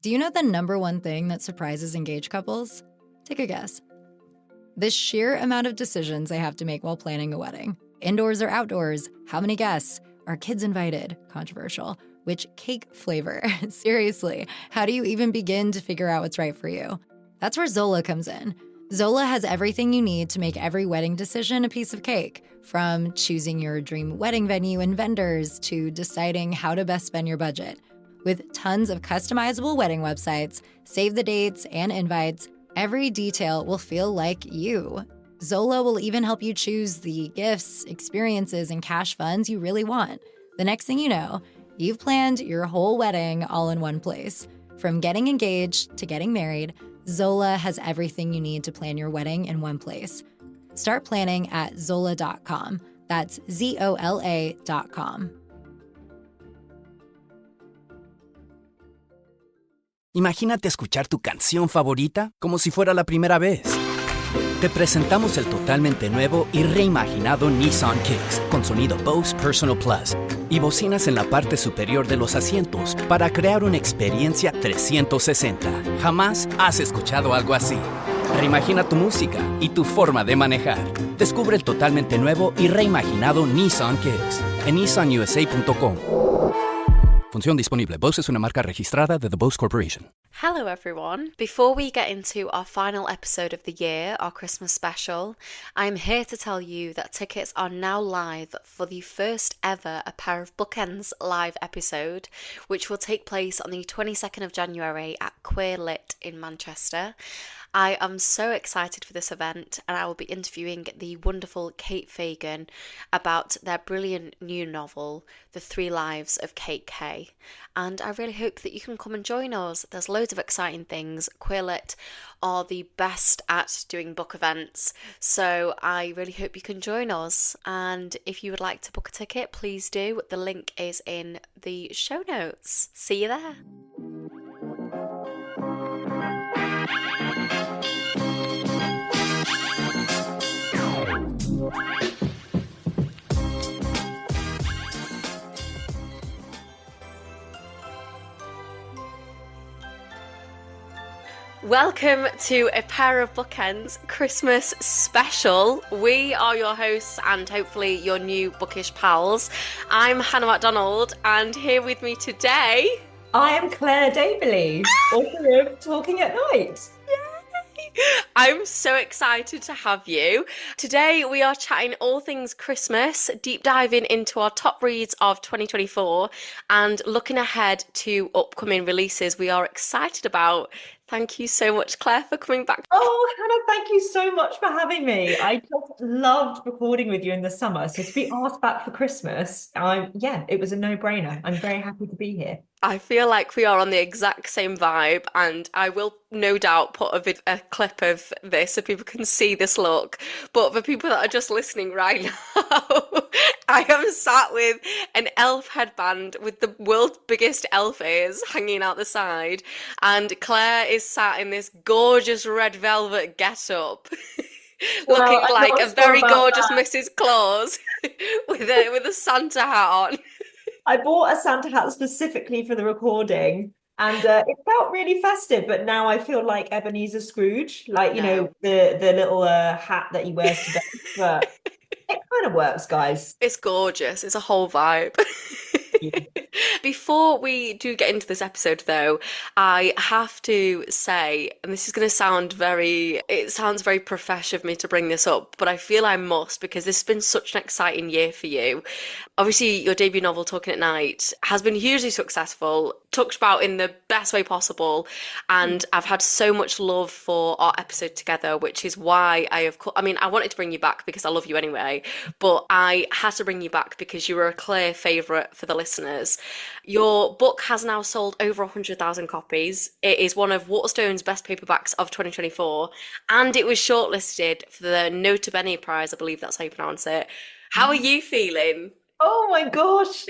Do you know the number one thing that surprises engaged couples? Take a guess. The sheer amount of decisions they have to make while planning a wedding. Indoors or outdoors? How many guests? Are kids invited? Controversial. Which cake flavor? Seriously, how do you even begin to figure out what's right for you? That's where Zola comes in. Zola has everything you need to make every wedding decision a piece of cake, from choosing your dream wedding venue and vendors to deciding how to best spend your budget. With tons of customizable wedding websites, save the dates and invites, every detail will feel like you. Zola will even help you choose the gifts, experiences, and cash funds you really want. The next thing you know, you've planned your whole wedding all in one place. From getting engaged to getting married, Zola has everything you need to plan your wedding in one place. Start planning at Zola.com. That's ZOLA.com. Imagínate escuchar tu canción favorita como si fuera la primera vez. Te presentamos el totalmente nuevo y reimaginado Nissan Kicks con sonido Bose Personal Plus y bocinas en la parte superior de los asientos para crear una experiencia 360. Jamás has escuchado algo así. Reimagina tu música y tu forma de manejar. Descubre el totalmente nuevo y reimaginado Nissan Kicks en nissanusa.com. Función disponible. Bose es una marca registrada de The Bose Corporation. Hello everyone. Before we get into our final episode of the year, our Christmas special, I'm here to tell you that tickets are now live for the first ever A Pair of Bookends live episode, which will take place on the 22nd of January at Queer Lit in Manchester. I am so excited for this event, and I will be interviewing the wonderful Kate Fagan about their brilliant new novel, The Three Lives of Kate Kay. And I really hope that you can come and join us. There's loads of exciting things. Queerlit are the best at doing book events, so I really hope you can join us. And if you would like to book a ticket, please do. The link is in the show notes. See you there. Welcome to A Pair of Bookends Christmas special. We are your hosts and hopefully your new bookish pals. I'm Hannah MacDonald, and here with me today... I am Claire Daverley, author of Talking at Night. I'm so excited to have you. Today we are chatting all things Christmas, deep diving into our top reads of 2024 and looking ahead to upcoming releases we are excited about. Thank you so much, Claire, for coming back. Oh, Hannah, thank you so much for having me. I just loved recording with you in the summer. So to be asked back for Christmas, it was a no-brainer. I'm very happy to be here. I feel like we are on the exact same vibe, and I will no doubt put a clip of this so people can see this look. But for people that are just listening right now, I am sat with an elf headband with the world's biggest elf ears hanging out the side, and Claire is sat in this gorgeous red velvet get-up. Looking like a very gorgeous Mrs. Claus with a Santa hat on. I bought a Santa hat specifically for the recording, and it felt really festive, but now I feel like Ebenezer Scrooge, you know, the little hat that he wears today. But it kind of works, guys. It's gorgeous. It's a whole vibe. Before we do get into this episode, though, I have to say, and this is going to sound it sounds very profesh of me to bring this up, but I feel I must, because this has been such an exciting year for you. Obviously, your debut novel, Talking at Night, has been hugely successful, talked about in the best way possible, and I've had so much love for our episode together, which is why I wanted to bring you back because I love you anyway, but I had to bring you back because you were a clear favourite for the listeners. Your book has now sold over 100,000 copies. It is one of Waterstone's best paperbacks of 2024, and it was shortlisted for the Nota Bene Prize, I believe that's how you pronounce it. How are you feeling? Oh my gosh,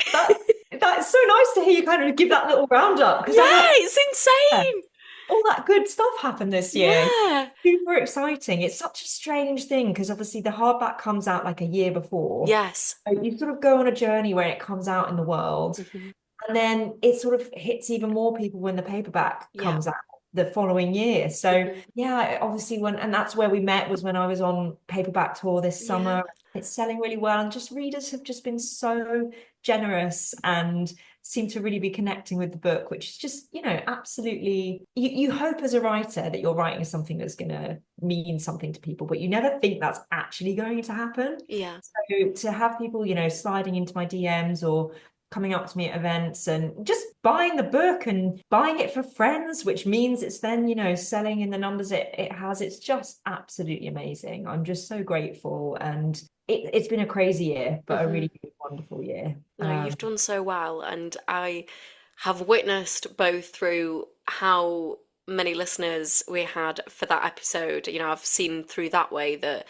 that's so nice to hear you kind of give that little roundup. Yeah, it's insane. All that good stuff happened this year. Yeah. Super exciting. It's such a strange thing because obviously the hardback comes out like a year before. Yes. So you sort of go on a journey where it comes out in the world. Mm-hmm. And then it sort of hits even more people when the paperback comes out the following year. So yeah, obviously and that's where we met, was when I was on paperback tour this summer. It's selling really well, and just readers have just been so generous and seem to really be connecting with the book, which is just, absolutely, you hope as a writer that you're writing something that's going to mean something to people, but you never think that's actually going to happen. So to have people, sliding into my DMs or coming up to me at events and just buying the book and buying it for friends, which means it's then, selling in the numbers it has. It's just absolutely amazing. I'm just so grateful. And it's been a crazy year, but a really wonderful year. No, you've done so well. And I have witnessed both through how many listeners we had for that episode. I've seen through that way that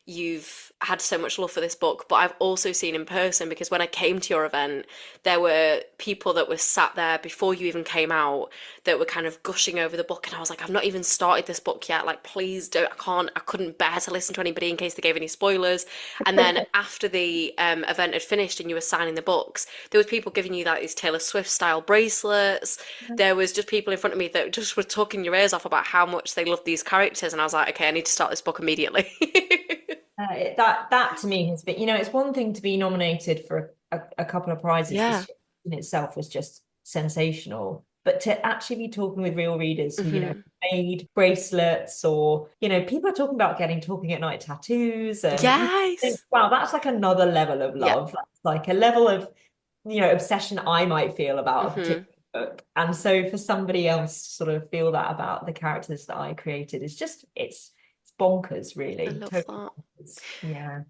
you've had so much love for this book, but I've also seen in person, because when I came to your event, there were people that were sat there before you even came out that were kind of gushing over the book, and I was like, I've not even started this book yet, like, please don't, I couldn't bear to listen to anybody in case they gave any spoilers. And then after the event had finished and you were signing the books, there was people giving you these Taylor Swift style bracelets. There was just people in front of me that just were talking your ears off about how much they loved these characters, and I was like, okay, I need to start this book immediately. That to me has been, it's one thing to be nominated for a couple of prizes. This in itself was just sensational, but to actually be talking with real readers who made bracelets, or people are talking about getting Talking at Night tattoos, and wow, that's like another level of love. That's like a level of obsession I might feel about a particular book. And so for somebody else to sort of feel that about the characters that I created is just it's bonkers, really. I love totally that. Yeah.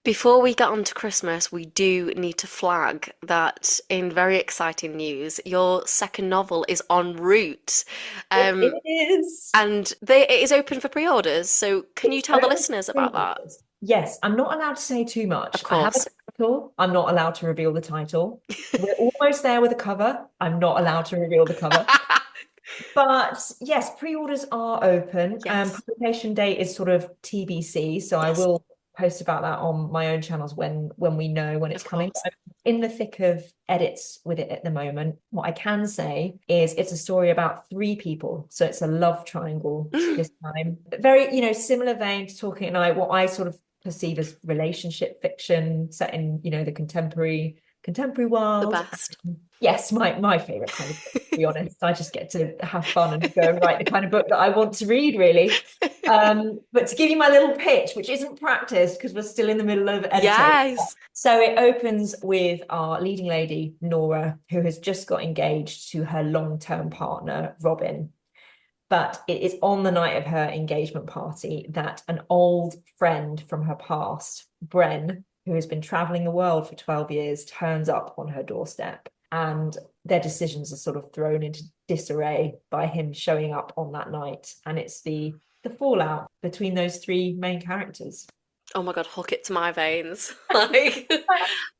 Before we get on to Christmas, we do need to flag that in very exciting news, your second novel is en route. It is. And it is open for pre-orders. So can you tell the listeners about that? Yes, I'm not allowed to say too much. Of course. I have a title. I'm not allowed to reveal the title. We're almost there with a cover. I'm not allowed to reveal the cover. But yes, pre-orders are open. Publication date is sort of TBC, so I will post about that on my own channels when we know when it's coming. I'm in the thick of edits with it at the moment. What I can say is it's a story about 3 people, so it's a love triangle this time. Very, similar vein to Talking at Night, what I sort of perceive as relationship fiction set in, the contemporary world. The best. Yes, my favorite kind of book, to be honest. I just get to have fun and go and write the kind of book that I want to read, really. But to give you my little pitch, which isn't practiced because we're still in the middle of editing. Yes. So it opens with our leading lady, Nora, who has just got engaged to her long-term partner, Robin. But it is on the night of her engagement party that an old friend from her past, Bren, who has been traveling the world for 12 years, turns up on her doorstep. And their decisions are sort of thrown into disarray by him showing up on that night. And it's the fallout between those 3 main characters. Oh my God, hook it to my veins. Like,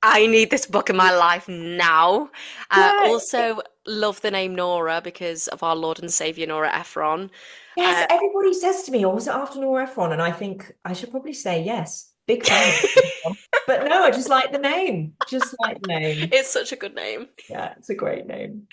I need this book in my life now. Also, love the name Nora because of our Lord and Saviour Nora Ephron. Yes, everybody says to me, oh, was it after Nora Ephron? And I think I should probably say yes. Big fan. But no, I just like the name. It's such a good name. Yeah, it's a great name.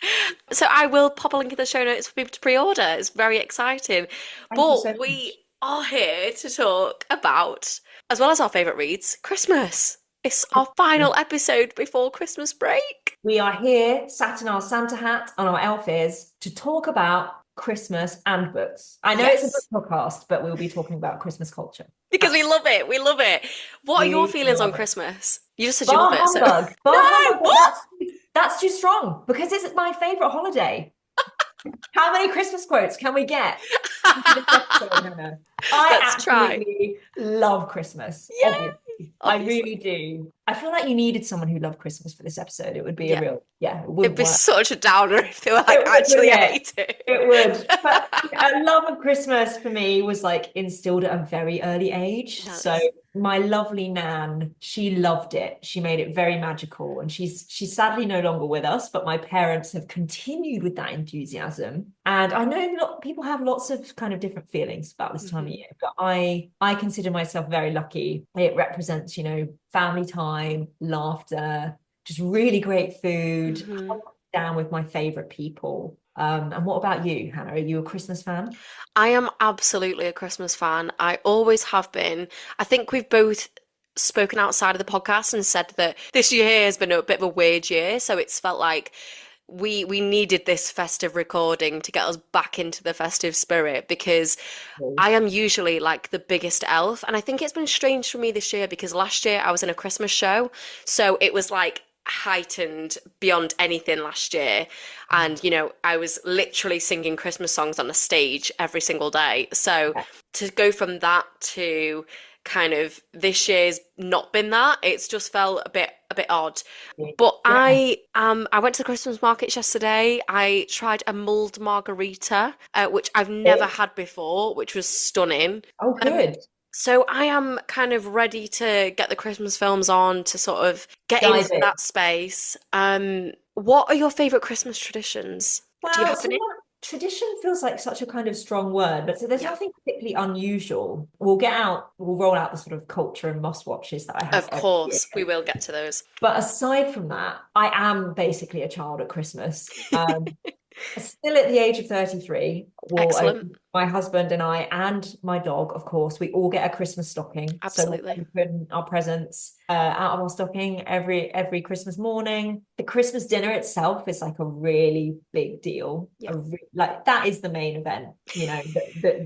So I will pop a link in the show notes for people to pre-order. It's very exciting. But we are here to talk about, as well as our favourite reads, Christmas. It's our final episode before Christmas break. We are here, sat in our Santa hat and our elf ears, to talk about Christmas and books. I know it's a book podcast, but we'll be talking about Christmas culture. Because we love it. We love it. What are your feelings on Christmas? You just said you love it. So. No, that's too strong because it's my favourite holiday. How many Christmas quotes can we get? I absolutely love Christmas. Obviously. I really do. I feel like you needed someone who loved Christmas for this episode. It would be it'd be such a downer if they were like, actually hate it. It would. But a love of Christmas for me was like instilled at a very early age. Nice. So my lovely Nan, she loved it. She made it very magical. And she's sadly no longer with us, but my parents have continued with that enthusiasm. And I know people have lots of kind of different feelings about this time of year, but I consider myself very lucky. It represents, family time, laughter, just really great food, down with my favorite people. And what about you, Hannah? Are you a Christmas fan? I am absolutely a Christmas fan. I always have been. I think we've both spoken outside of the podcast and said that this year has been a bit of a weird year, so it's felt like we needed this festive recording to get us back into the festive spirit, because I am usually like the biggest elf, and I think it's been strange for me this year because last year I was in a Christmas show, so it was like heightened beyond anything last year. And, you know, I was literally singing Christmas songs on a stage every single day. So to go from that to kind of this year's not been that, it's just felt a bit odd. But I went to the Christmas markets yesterday. I tried a mulled margarita, which I've never had before, which was stunning. Oh, good. So I am kind of ready to get the Christmas films on to sort of get Dive into in. that space. What are your favourite Christmas traditions? Do you Well, have any? tradition feels like such a kind of strong word, but so there's Yeah. nothing particularly unusual. We'll roll out the sort of culture and must watches that I have Of every course, year. we will get to those. But aside from that, I am basically a child at Christmas. Still at the age of 33, Excellent. my husband and I and my dog, of course, we all get a Christmas stocking. Absolutely. So we open our presents out of our stocking every Christmas morning. The Christmas dinner itself is like a really big deal. Yeah. Like that is the main event, you know,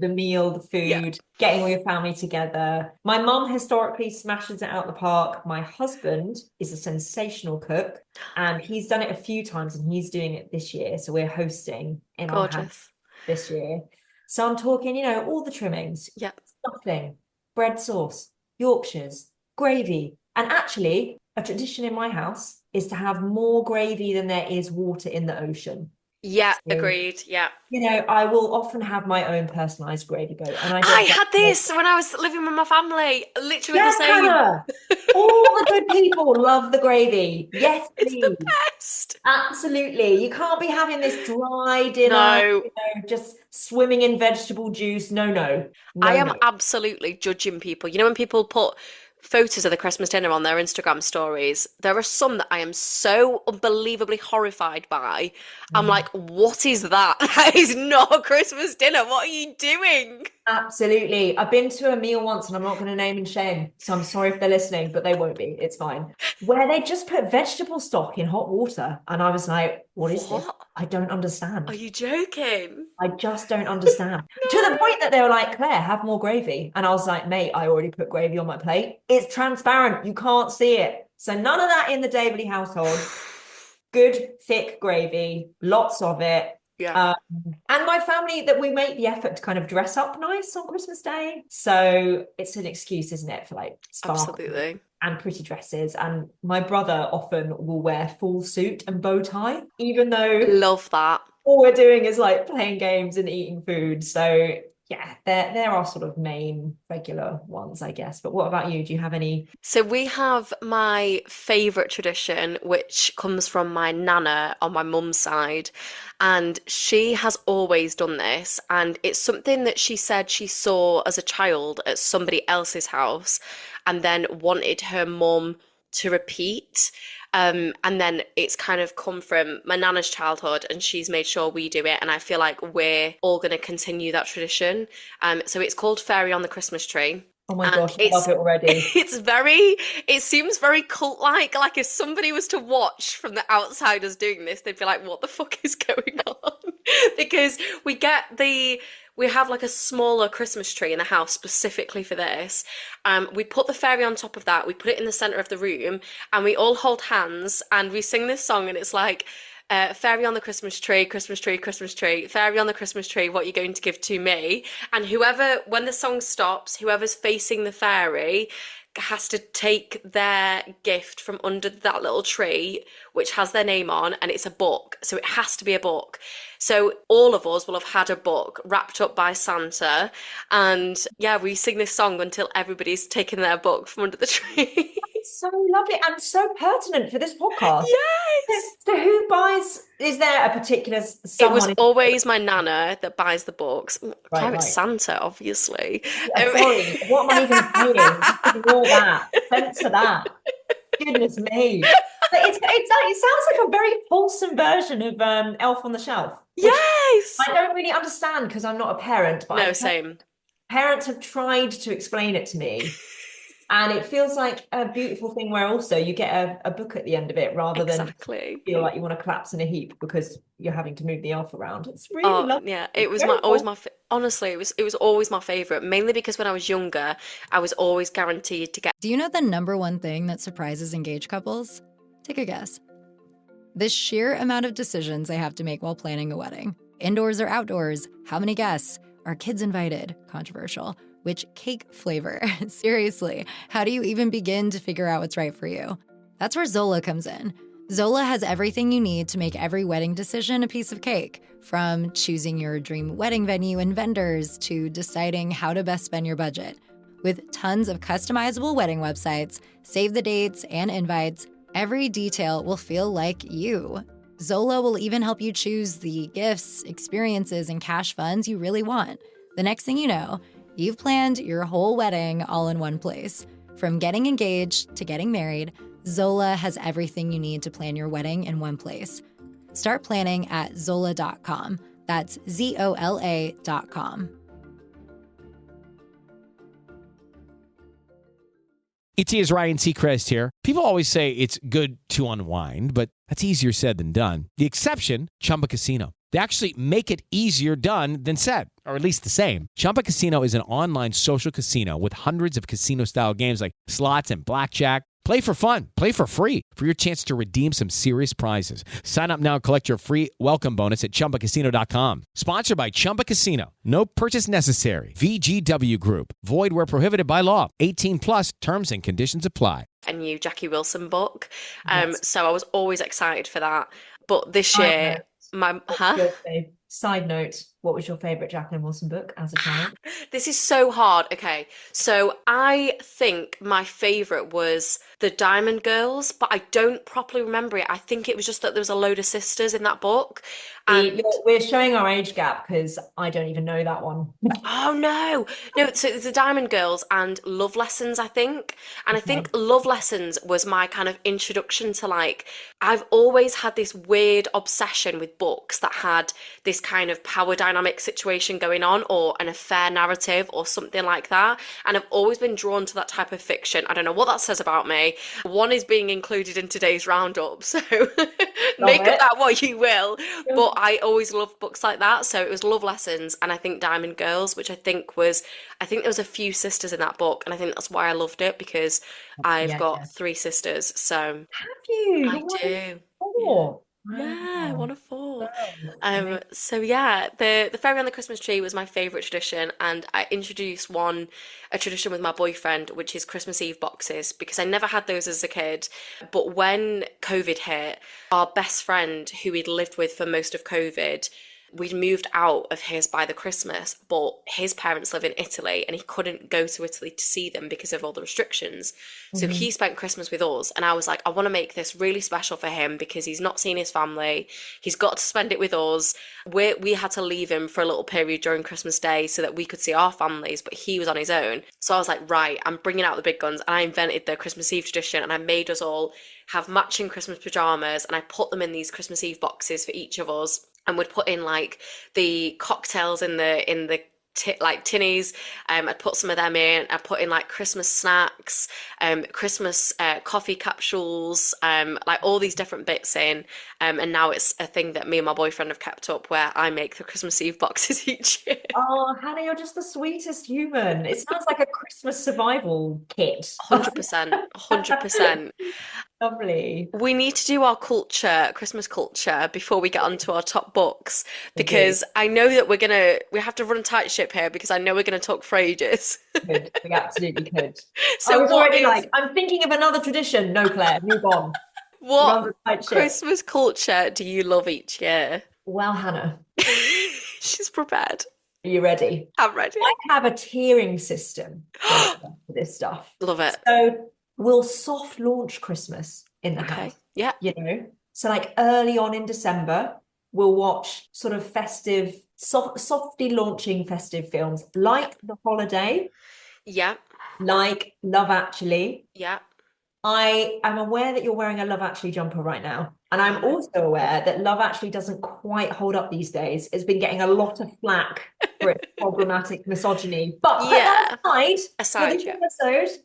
the meal, the food, getting all your family together. My mum historically smashes it out the park. My husband is a sensational cook, and he's done it a few times, and he's doing it this year. So we're hosting in our house Gorgeous. this year. So I'm talking, you know, all the trimmings, Yeah. stuffing, bread sauce, Yorkshires, gravy. And actually, a tradition in my house is to have more gravy than there is water in the ocean. Yeah, So, agreed. Yeah. you know, I will often have my own personalized gravy boat. And I had this when I was living with my family. Literally Yes, the same. Hannah. All the good people love the gravy. Yes, It's please. the best. Absolutely. You can't be having this dry dinner, No. you know, just swimming in vegetable juice. No. I am No. absolutely judging people. You know, when people put photos of the Christmas dinner on their Instagram stories, there are some that I am so unbelievably horrified by. I'm like, what is that? That is not a Christmas dinner. What are you doing? Absolutely. I've been to a meal once, and I'm not going to name and shame, so I'm sorry if they're listening, but they won't be. It's fine. Where they just put vegetable stock in hot water, and I was like, what is this? What? I don't understand. Are you joking? I just don't understand. To the point that they were like, Claire, have more gravy. And I was like, mate, I already put gravy on my plate. It's transparent. You can't see it. So none of that in the Daverley household. Good, thick gravy, lots of it. Yeah. And my family, that we make the effort to kind of dress up nice on Christmas Day. So it's an excuse, isn't it, for like sparkle Absolutely. and pretty dresses. And my brother often will wear full suit and bow tie, even though Love that. all we're doing is like playing games and eating food. So yeah, there are sort of main regular ones, I guess. But what about you? Do you have any? So we have my favourite tradition, which comes from my nana on my mum's side. And she has always done this. And it's something that she said she saw as a child at somebody else's house and then wanted her mum to repeat. And then it's kind of come from my nana's childhood, and she's made sure we do it. And I feel like we're all going to continue that tradition. So it's called Fairy on the Christmas Tree. Oh my And gosh, I love it already. It seems very cult-like. Like if somebody was to watch from the outsiders doing this, they'd be like, what the fuck is going on? Because we have like a smaller Christmas tree in the house specifically for this. We put the fairy on top of that. We put it in the center of the room, and we all hold hands and we sing this song, and it's like, fairy on the Christmas tree, Christmas tree, Christmas tree, fairy on the Christmas tree, what are you going to give to me? And when the song stops, whoever's facing the fairy has to take their gift from under that little tree, which has their name on, and it's a book. So it has to be a book. So all of us will have had a book wrapped up by Santa. And yeah, we sing this song until everybody's taken their book from under the tree. It's so lovely and so pertinent for this podcast. Yes! So who buys, is there a particular It someone? was always my nana that buys the books. Claire, it's right. Santa, obviously. Sorry, what am I even saying? Just ignore that. Censor that. Goodness me. It sounds like a very wholesome version of Elf on the Shelf. Yes. I don't really understand because I'm not a parent, but No, same. Parents have tried to explain it to me. And it feels like a beautiful thing where also you get a book at the end of it rather than feel like you want to collapse in a heap because you're having to move the elf around. It's really lovely. Yeah, it was honestly, it was always my favorite, mainly because when I was younger, I was always guaranteed to get. Do you know the number one thing that surprises engaged couples? Take a guess. The sheer amount of decisions they have to make while planning a wedding. Indoors or outdoors? How many guests? Are kids invited? Controversial. Which cake flavor? Seriously, how do you even begin to figure out what's right for you? That's where Zola comes in. Zola has everything you need to make every wedding decision a piece of cake, from choosing your dream wedding venue and vendors to deciding how to best spend your budget. With tons of customizable wedding websites, save the dates and invites, every detail will feel like you. Zola will even help you choose the gifts, experiences, and cash funds you really want. The next thing you know, you've planned your whole wedding all in one place. From getting engaged to getting married, Zola has everything you need to plan your wedding in one place. Start planning at Zola.com. That's ZOLA.com. It is Ryan Seacrest here. People always say it's good to unwind, but that's easier said than done. The exception, Chumba Casino. They actually make it easier done than said, or at least the same. Chumba Casino is an online social casino with hundreds of casino-style games like slots and blackjack. Play for fun. Play for free for your chance to redeem some serious prizes. Sign up now and collect your free welcome bonus at ChumbaCasino.com. Sponsored by Chumba Casino. No purchase necessary. VGW Group. Void where prohibited by law. 18 plus terms and conditions apply. A new Jackie Wilson book. So I was always excited for that. But this year, Side note, what was your favorite Jacqueline Wilson book as a child? This is so hard. Okay, so I think my favorite was The Diamond Girls, but I don't properly remember it. I think it was just that there was a load of sisters in that book. And we're showing our age gap because I don't even know that one. Oh no. So it's The Diamond Girls and Love Lessons, I think. And I think Love Lessons was my kind of introduction to, like, I've always had this weird obsession with books that had this kind of power dynamic situation going on, or an affair narrative or something like that. And I've always been drawn to that type of fiction. I don't know what that says about me. One is being included in today's roundup, so make of that what you will. But I always loved books like that. So it was Love Lessons and I think Diamond Girls, which I think there was a few sisters in that book. And I think that's why I loved it, because I've got 3 sisters. So have you? I do. 4. Yeah, 1 of 4. So yeah, the fairy on the Christmas tree was my favourite tradition, and I introduced a tradition with my boyfriend, which is Christmas Eve boxes, because I never had those as a kid. But when COVID hit, our best friend, who we'd lived with for most of COVID, we'd moved out of his by the Christmas, but his parents live in Italy and he couldn't go to Italy to see them because of all the restrictions. So he spent Christmas with us, and I was like, I want to make this really special for him because he's not seen his family. He's got to spend it with us. We had to leave him for a little period during Christmas Day so that we could see our families, but he was on his own. So I was like, right, I'm bringing out the big guns, and I invented the Christmas Eve tradition, and I made us all have matching Christmas pajamas, and I put them in these Christmas Eve boxes for each of us. And would put in like the cocktails in the like tinnies. I'd put some of them in. I'd put in like Christmas snacks, Christmas coffee capsules, like all these different bits in. And now it's a thing that me and my boyfriend have kept up, where I make the Christmas Eve boxes each year. Oh, Hannah, you're just the sweetest human. It sounds like a Christmas survival kit. 100%, 100%. Lovely. We need to do our Christmas culture, before we get onto our top books, because I know that we have to run a tight ship here, because I know we're going to talk for ages. We absolutely could. So I was already like, I'm thinking of another tradition. No, Claire, move on. What Christmas culture do you love each year? Well, Hannah. She's prepared. Are you ready? I'm ready. I have a tiering system for this stuff. Love it. So we'll soft launch Christmas in the house. Yeah. You know? So like early on in December, we'll watch sort of festive, softly launching festive films like The Holiday. Yeah. Like Love Actually. Yeah. I am aware that you're wearing a Love Actually jumper right now. And I'm also aware that Love Actually doesn't quite hold up these days. It's been getting a lot of flack for its problematic misogyny. But put that aside for this episode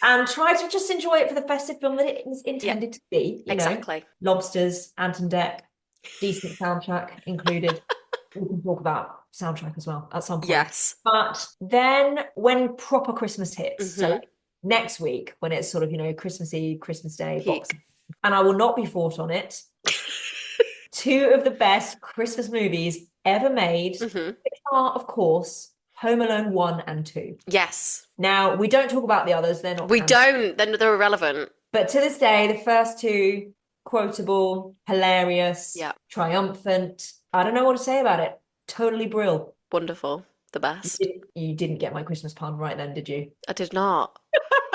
and try to just enjoy it for the festive film that it was intended to be. You know, lobsters, Anton Deck, decent soundtrack included. We can talk about soundtrack as well at some point. Yes. But then when proper Christmas hits, so like next week when it's sort of, you know, Christmas Eve, Christmas Day, Boxing, and I will not be fought on it. 2 of the best Christmas movies ever made, which are, of course, Home Alone 1 and 2. Yes. Now, we don't talk about the others. They're not. We don't. They're irrelevant. But to this day, the first 2, quotable, hilarious, triumphant. I don't know what to say about it. Totally brill. Wonderful. The best. You didn't get my Christmas pun right then, did you? I did not.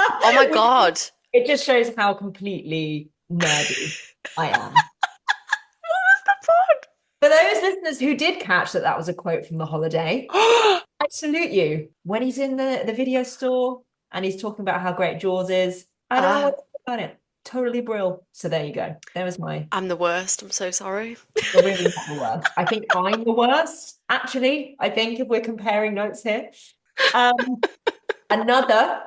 Oh my God. It just shows how completely nerdy I am. What was the pun? For those listeners who did catch that was a quote from The Holiday, I salute you. When he's in the video store and he's talking about how great Jaws is, I don't know what to say about it. Totally brill. So there you go. There was I'm the worst. I'm so sorry. You're really not the worst. I think I'm the worst, actually. I think if we're comparing notes here. Another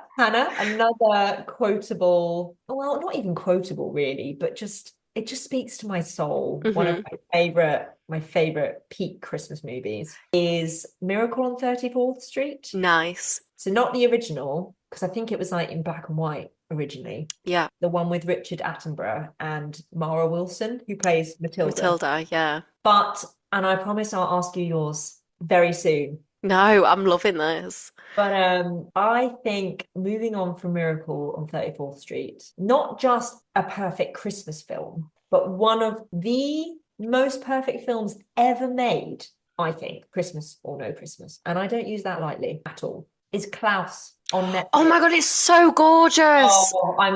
quotable, well, not even quotable really, but it just speaks to my soul. One of my favorite peak Christmas movies is Miracle on 34th Street. Nice. So not the original, because I think it was like in black and white originally. Yeah. The one with Richard Attenborough and Mara Wilson, who plays Matilda. Matilda, yeah. And I promise I'll ask you yours very soon. No, I'm loving this. But I think moving on from Miracle on 34th Street, not just a perfect Christmas film, but one of the most perfect films ever made, I think, Christmas or no Christmas, and I don't use that lightly at all, is Klaus on Netflix. Oh my God, it's so gorgeous. Oh, I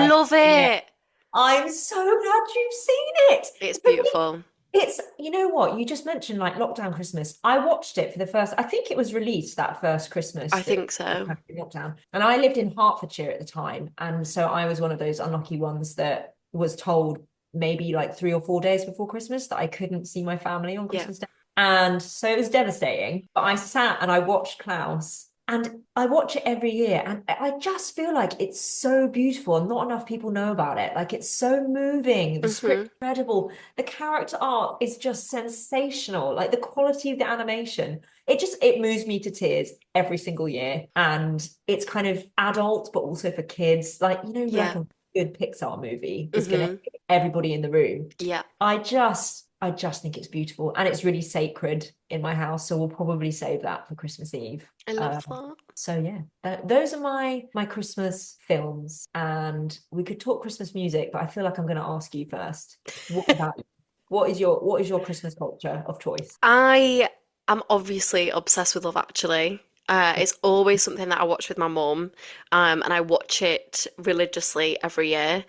love it. I'm so glad you've seen it. It's beautiful. It's, you know what, you just mentioned like lockdown Christmas. I watched it for the first, I think it was released that first Christmas. I think so. Lockdown. And I lived in Hertfordshire at the time. And so I was one of those unlucky ones that was told maybe like 3 or 4 days before Christmas that I couldn't see my family on Christmas Day. And so it was devastating. But I sat and I watched Klaus. And I watch it every year and I just feel like it's so beautiful and not enough people know about it. Like it's so moving, the script's incredible, the character art is just sensational, like the quality of the animation. It moves me to tears every single year. And it's kind of adult, but also for kids. Like, you know, like a good Pixar movie is going to get everybody in the room. Yeah. I just think it's beautiful and it's really sacred in my house. So we'll probably save that for Christmas Eve. I love that. So yeah, those are my Christmas films, and we could talk Christmas music, but I feel like I'm going to ask you first. What about you? What is your Christmas culture of choice? I am obviously obsessed with Love Actually. It's always something that I watch with my mum, and I watch it religiously every year.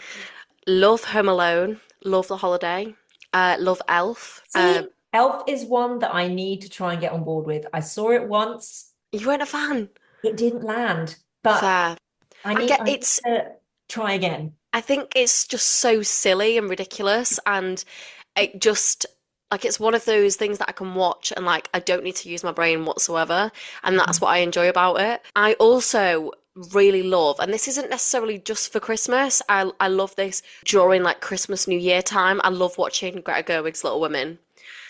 Love Home Alone, love The Holiday. Love Elf. See, Elf is one that I need to try and get on board with. I saw it once. You weren't a fan? It didn't land. But fair. I need to try again. I think it's just so silly and ridiculous, and it just like it's one of those things that I can watch and like I don't need to use my brain whatsoever, and that's what I enjoy about it. I also really love, and this isn't necessarily just for Christmas, I love this during like Christmas, New Year time. I love watching Greta Gerwig's Little Women.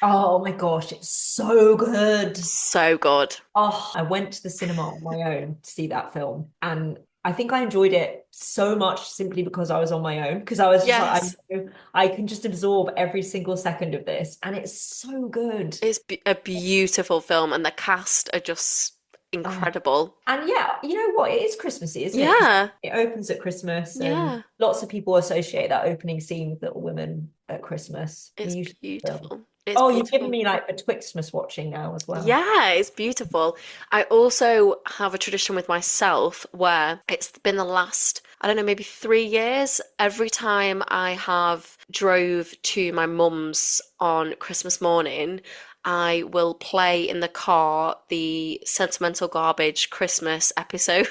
Oh my gosh, it's so good. So good. Oh, I went to the cinema on my own to see that film, and I think I enjoyed it so much simply because I was on my own, because I was just like, I can just absorb every single second of this, and it's so good. It's a beautiful film, and the cast are just incredible. And yeah, you know what? It is Christmassy, isn't it? Yeah. It opens at Christmas. And lots of people associate that opening scene with Little Women at Christmas. It's beautiful. You've given me like a Twixmas watching now as well. Yeah, it's beautiful. I also have a tradition with myself where it's been the last, I don't know, maybe 3 years. Every time I have drove to my mum's on Christmas morning, I will play in the car the Sentimental Garbage Christmas episode.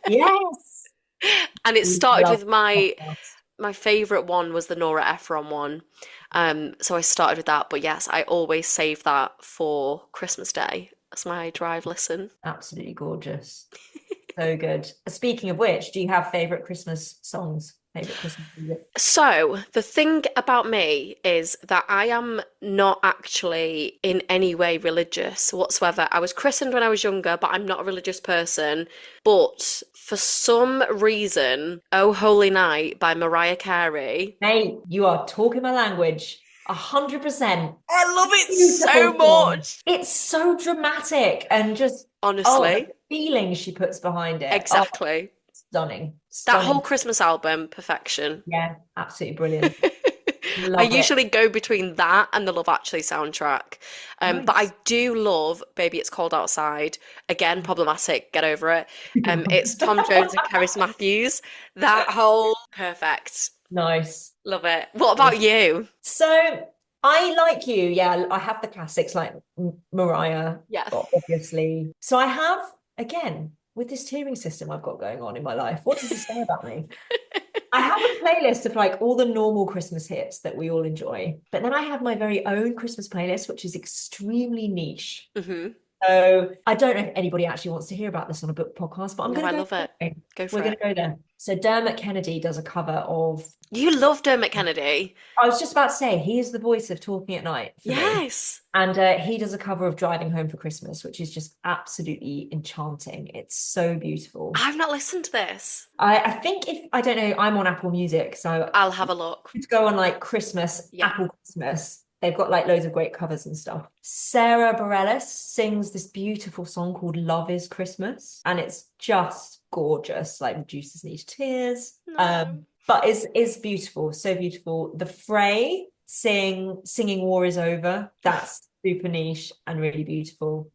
Yes. And it started Love with the my favorite one was the Nora Ephron one. So I started with that. But yes, I always save that for Christmas Day as my drive listen. Absolutely gorgeous. So good. Speaking of which, do you have favorite Christmas songs? Favorite Christmas music? So, the thing about me is that I am not actually in any way religious whatsoever. I was christened when I was younger, but I'm not a religious person. But for some reason, Oh Holy Night by Mariah Carey. Mate, you are talking my language. 100%. I love it so Beautiful song. much. It's so dramatic and just, oh, Honestly, the feeling she puts behind it. Oh, exactly. stunning. That whole Stunning. Christmas album, perfection. Yeah, absolutely brilliant. I Love it. usually go between that and the Love Actually soundtrack. But I Nice. do love Baby It's Cold Outside. Again, problematic, get over it. It's Tom Jones and Cerys Matthews. That whole perfect. Nice. Love it. What about you? So I like you. Yeah, I have the classics like Mariah, Yeah. obviously. So I have, again, with this tiering system I've got going on in my life, what does this say about me? I have a playlist of like all the normal Christmas hits that we all enjoy, but then I have my very own Christmas playlist, which is extremely niche. hmm So I don't know if anybody actually wants to hear about this on a book podcast, but I'm No, going I to go love it. there. Go for We're going it. to go there. So Dermot Kennedy does a cover of, You love Dermot Kennedy. I was just about to say, he is the voice of Talking at Night for me. Yes. And he does a cover of Driving Home for Christmas, which is just absolutely enchanting. It's so beautiful. I've not listened to this. I think if, I don't know, I'm on Apple Music, so I'll have a look. to go on like Christmas, Yeah. Apple Christmas. They've got like loads of great covers and stuff. Sarah Bareilles sings this beautiful song called Love is Christmas, and it's just gorgeous, like reduces me to tears. No. But is beautiful, so beautiful. The Fray singing War is Over. That's super niche and really beautiful.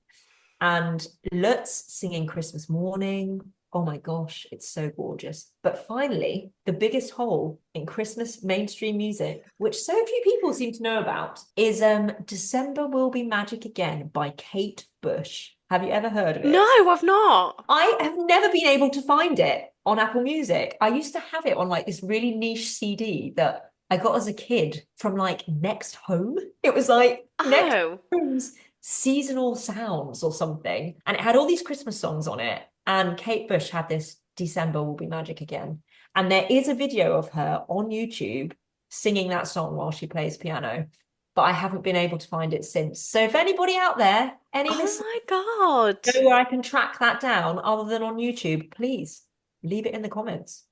And Lutz singing Christmas Morning. Oh my gosh, it's so gorgeous. But finally, the biggest hole in Christmas mainstream music, which so few people seem to know about, is December Will Be Magic Again by Kate Bush. Have you ever heard of it? No, I've not. I have never been able to find it on Apple Music. I used to have it on like this really niche CD that I got as a kid from like Next Home. It was like Next Oh. Home's Seasonal Sounds or something. And it had all these Christmas songs on it. And Kate Bush had this December Will Be Magic Again. And there is a video of her on YouTube singing that song while she plays piano. But I haven't been able to find it since. So if anybody out there, any Oh listeners my God. know where I can track that down other than on YouTube, please leave it in the comments.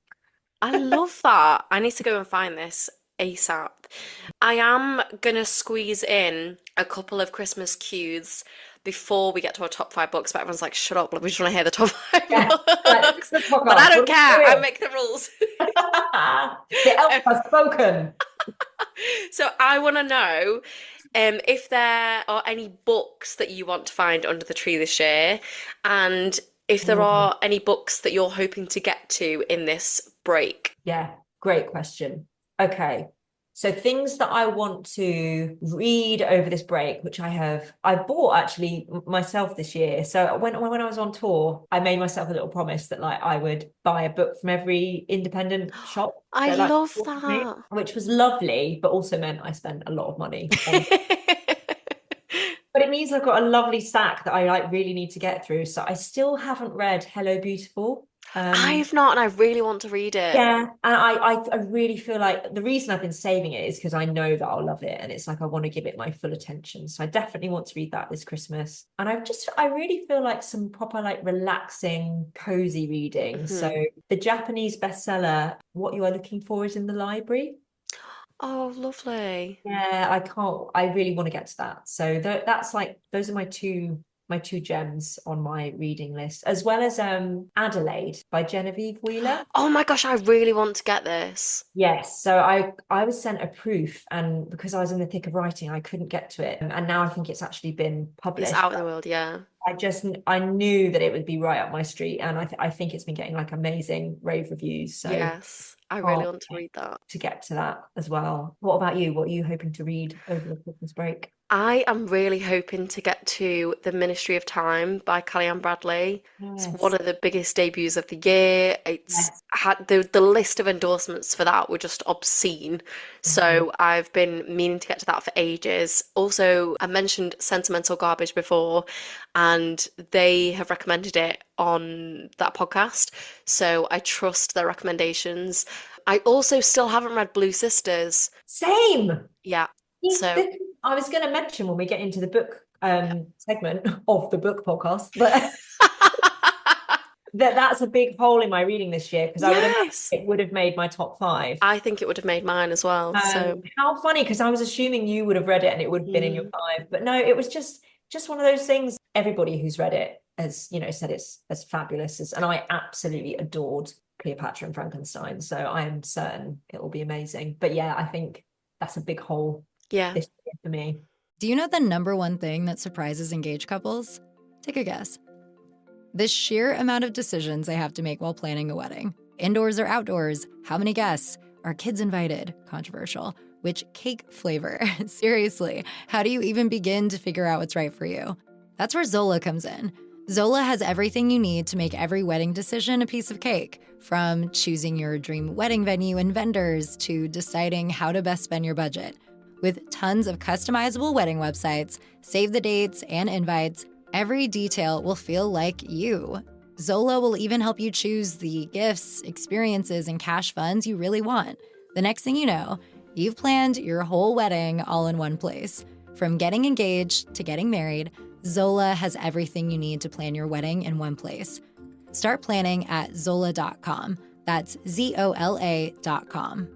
I love that. I need to go and find this ASAP. I am gonna squeeze in a couple of Christmas cues before we get to our top 5 books, but everyone's like, shut up, we just want to hear the top 5 Yeah, books. like, But I don't care, I make the rules. The elf has spoken. So I want to know if there are any books that you want to find under the tree this year, and if there are any books that you're hoping to get to in this break. Yeah, great question. Okay. So things that I want to read over this break, which I bought actually myself this year. So when I was on tour, I made myself a little promise that like I would buy a book from every independent shop. I that, like, love bought me, that. which was lovely, but also meant I spent a lot of money on but it means I've got a lovely stack that I like really need to get through. So I still haven't read Hello Beautiful. I've not, and I really want to read it. Yeah, and I really feel like the reason I've been saving it is because I know that I'll love it, and it's like I want to give it my full attention. So I definitely want to read that this Christmas. And I really feel like some proper like relaxing, cozy reading. So the Japanese bestseller, What You Are Looking For Is in the Library. Oh, lovely. Yeah, I really want to get to that. So that's like those are my two gems on my reading list, as well as Adelaide by Genevieve Wheeler. Oh my gosh, I really want to get this. Yes, so I was sent a proof, and because I was in the thick of writing, I couldn't get to it. And now I think it's actually been published. It's out in the world, yeah. I knew that it would be right up my street, and I think it's been getting like amazing rave reviews. So yes, I really Can't want to read that. to get to that as well. What about you? What are you hoping to read over the Christmas break? I am really hoping to get to The Ministry of Time by Callie Bradley. It's one Yes. of the biggest debuts of the year. It's Yes. had the list of endorsements for that were just obscene. So I've been meaning to get to that for ages. Also, I mentioned Sentimental Garbage before, and they have recommended it on that podcast. So I trust their recommendations. I also still haven't read Blue Sisters. Same. Yeah. So This, I was going to mention when we get into the book segment of the book podcast, but that's a big hole in my reading this year because I would imagine yes. it would have made my top 5. I think it would have made mine as well. So How funny, because I was assuming you would have read it and it would have been in your 5, but no, it was just one of those things. Everybody who's read it has, said it's as fabulous as, and I absolutely adored Cleopatra and Frankenstein, so I am certain it will be amazing. But yeah, I think that's a big hole yeah. this year for me. Do you know the number one thing that surprises engaged couples? Take a guess. The sheer amount of decisions they have to make while planning a wedding. Indoors or outdoors? How many guests? Are kids invited? Controversial. Which cake flavor? Seriously, how do you even begin to figure out what's right for you? That's where Zola comes in. Zola has everything you need to make every wedding decision a piece of cake, from choosing your dream wedding venue and vendors to deciding how to best spend your budget. With tons of customizable wedding websites, save the dates, and invites, every detail will feel like you. Zola will even help you choose the gifts, experiences, and cash funds you really want. The next thing you know, you've planned your whole wedding all in one place. From getting engaged to getting married, Zola has everything you need to plan your wedding in one place. Start planning at Zola.com. That's ZOLA.com.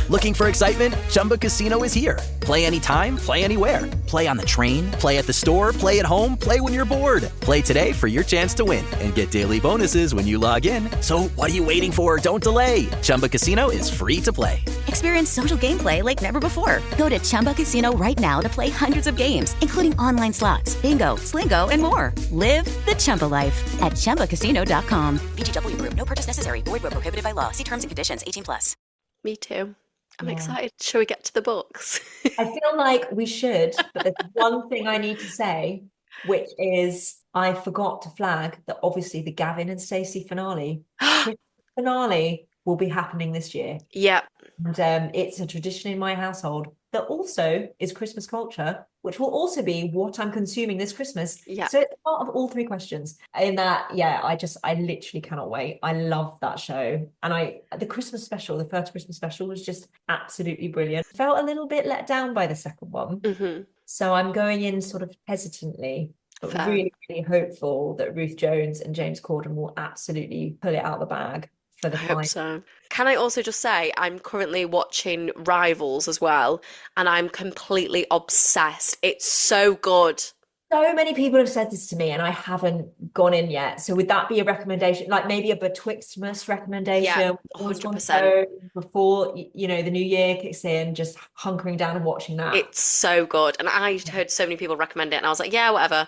Looking for excitement? Chumba Casino is here. Play anytime, play anywhere. Play on the train, play at the store, play at home, play when you're bored. Play today for your chance to win and get daily bonuses when you log in. So what are you waiting for? Don't delay. Chumba Casino is free to play. Experience social gameplay like never before. Go to Chumba Casino right now to play hundreds of games, including online slots, bingo, Slingo, and more. Live the Chumba life at ChumbaCasino.com. VGW Group. No purchase necessary. Void where prohibited by law. See terms and conditions. 18+. Me too. I'm Yeah. excited. Shall we get to the books? I feel like we should, but there's one thing I need to say, which is I forgot to flag that obviously the Gavin and Stacey finale will be happening this year. Yeah. And it's a tradition in my household that also is Christmas culture, which will also be what I'm consuming this Christmas. Yeah. So it's part of all 3 questions. In that, yeah, I literally cannot wait. I love that show. And the Christmas special, the first Christmas special was just absolutely brilliant. Felt a little bit let down by the second one. Mm-hmm. So I'm going in sort of hesitantly, but Fair. really, really hopeful that Ruth Jones and James Corden will absolutely pull it out of the bag for the I hope final. so. Can I also just say I'm currently watching Rivals as well, and I'm completely obsessed. It's so good. So many people have said this to me and I haven't gone in yet. So would that be a recommendation, like maybe a Betwixtmas recommendation? Yeah, Always want to 100%. go before, the new year kicks in, just hunkering down and watching that. It's so good. And I heard so many people recommend it, and I was like, yeah, whatever.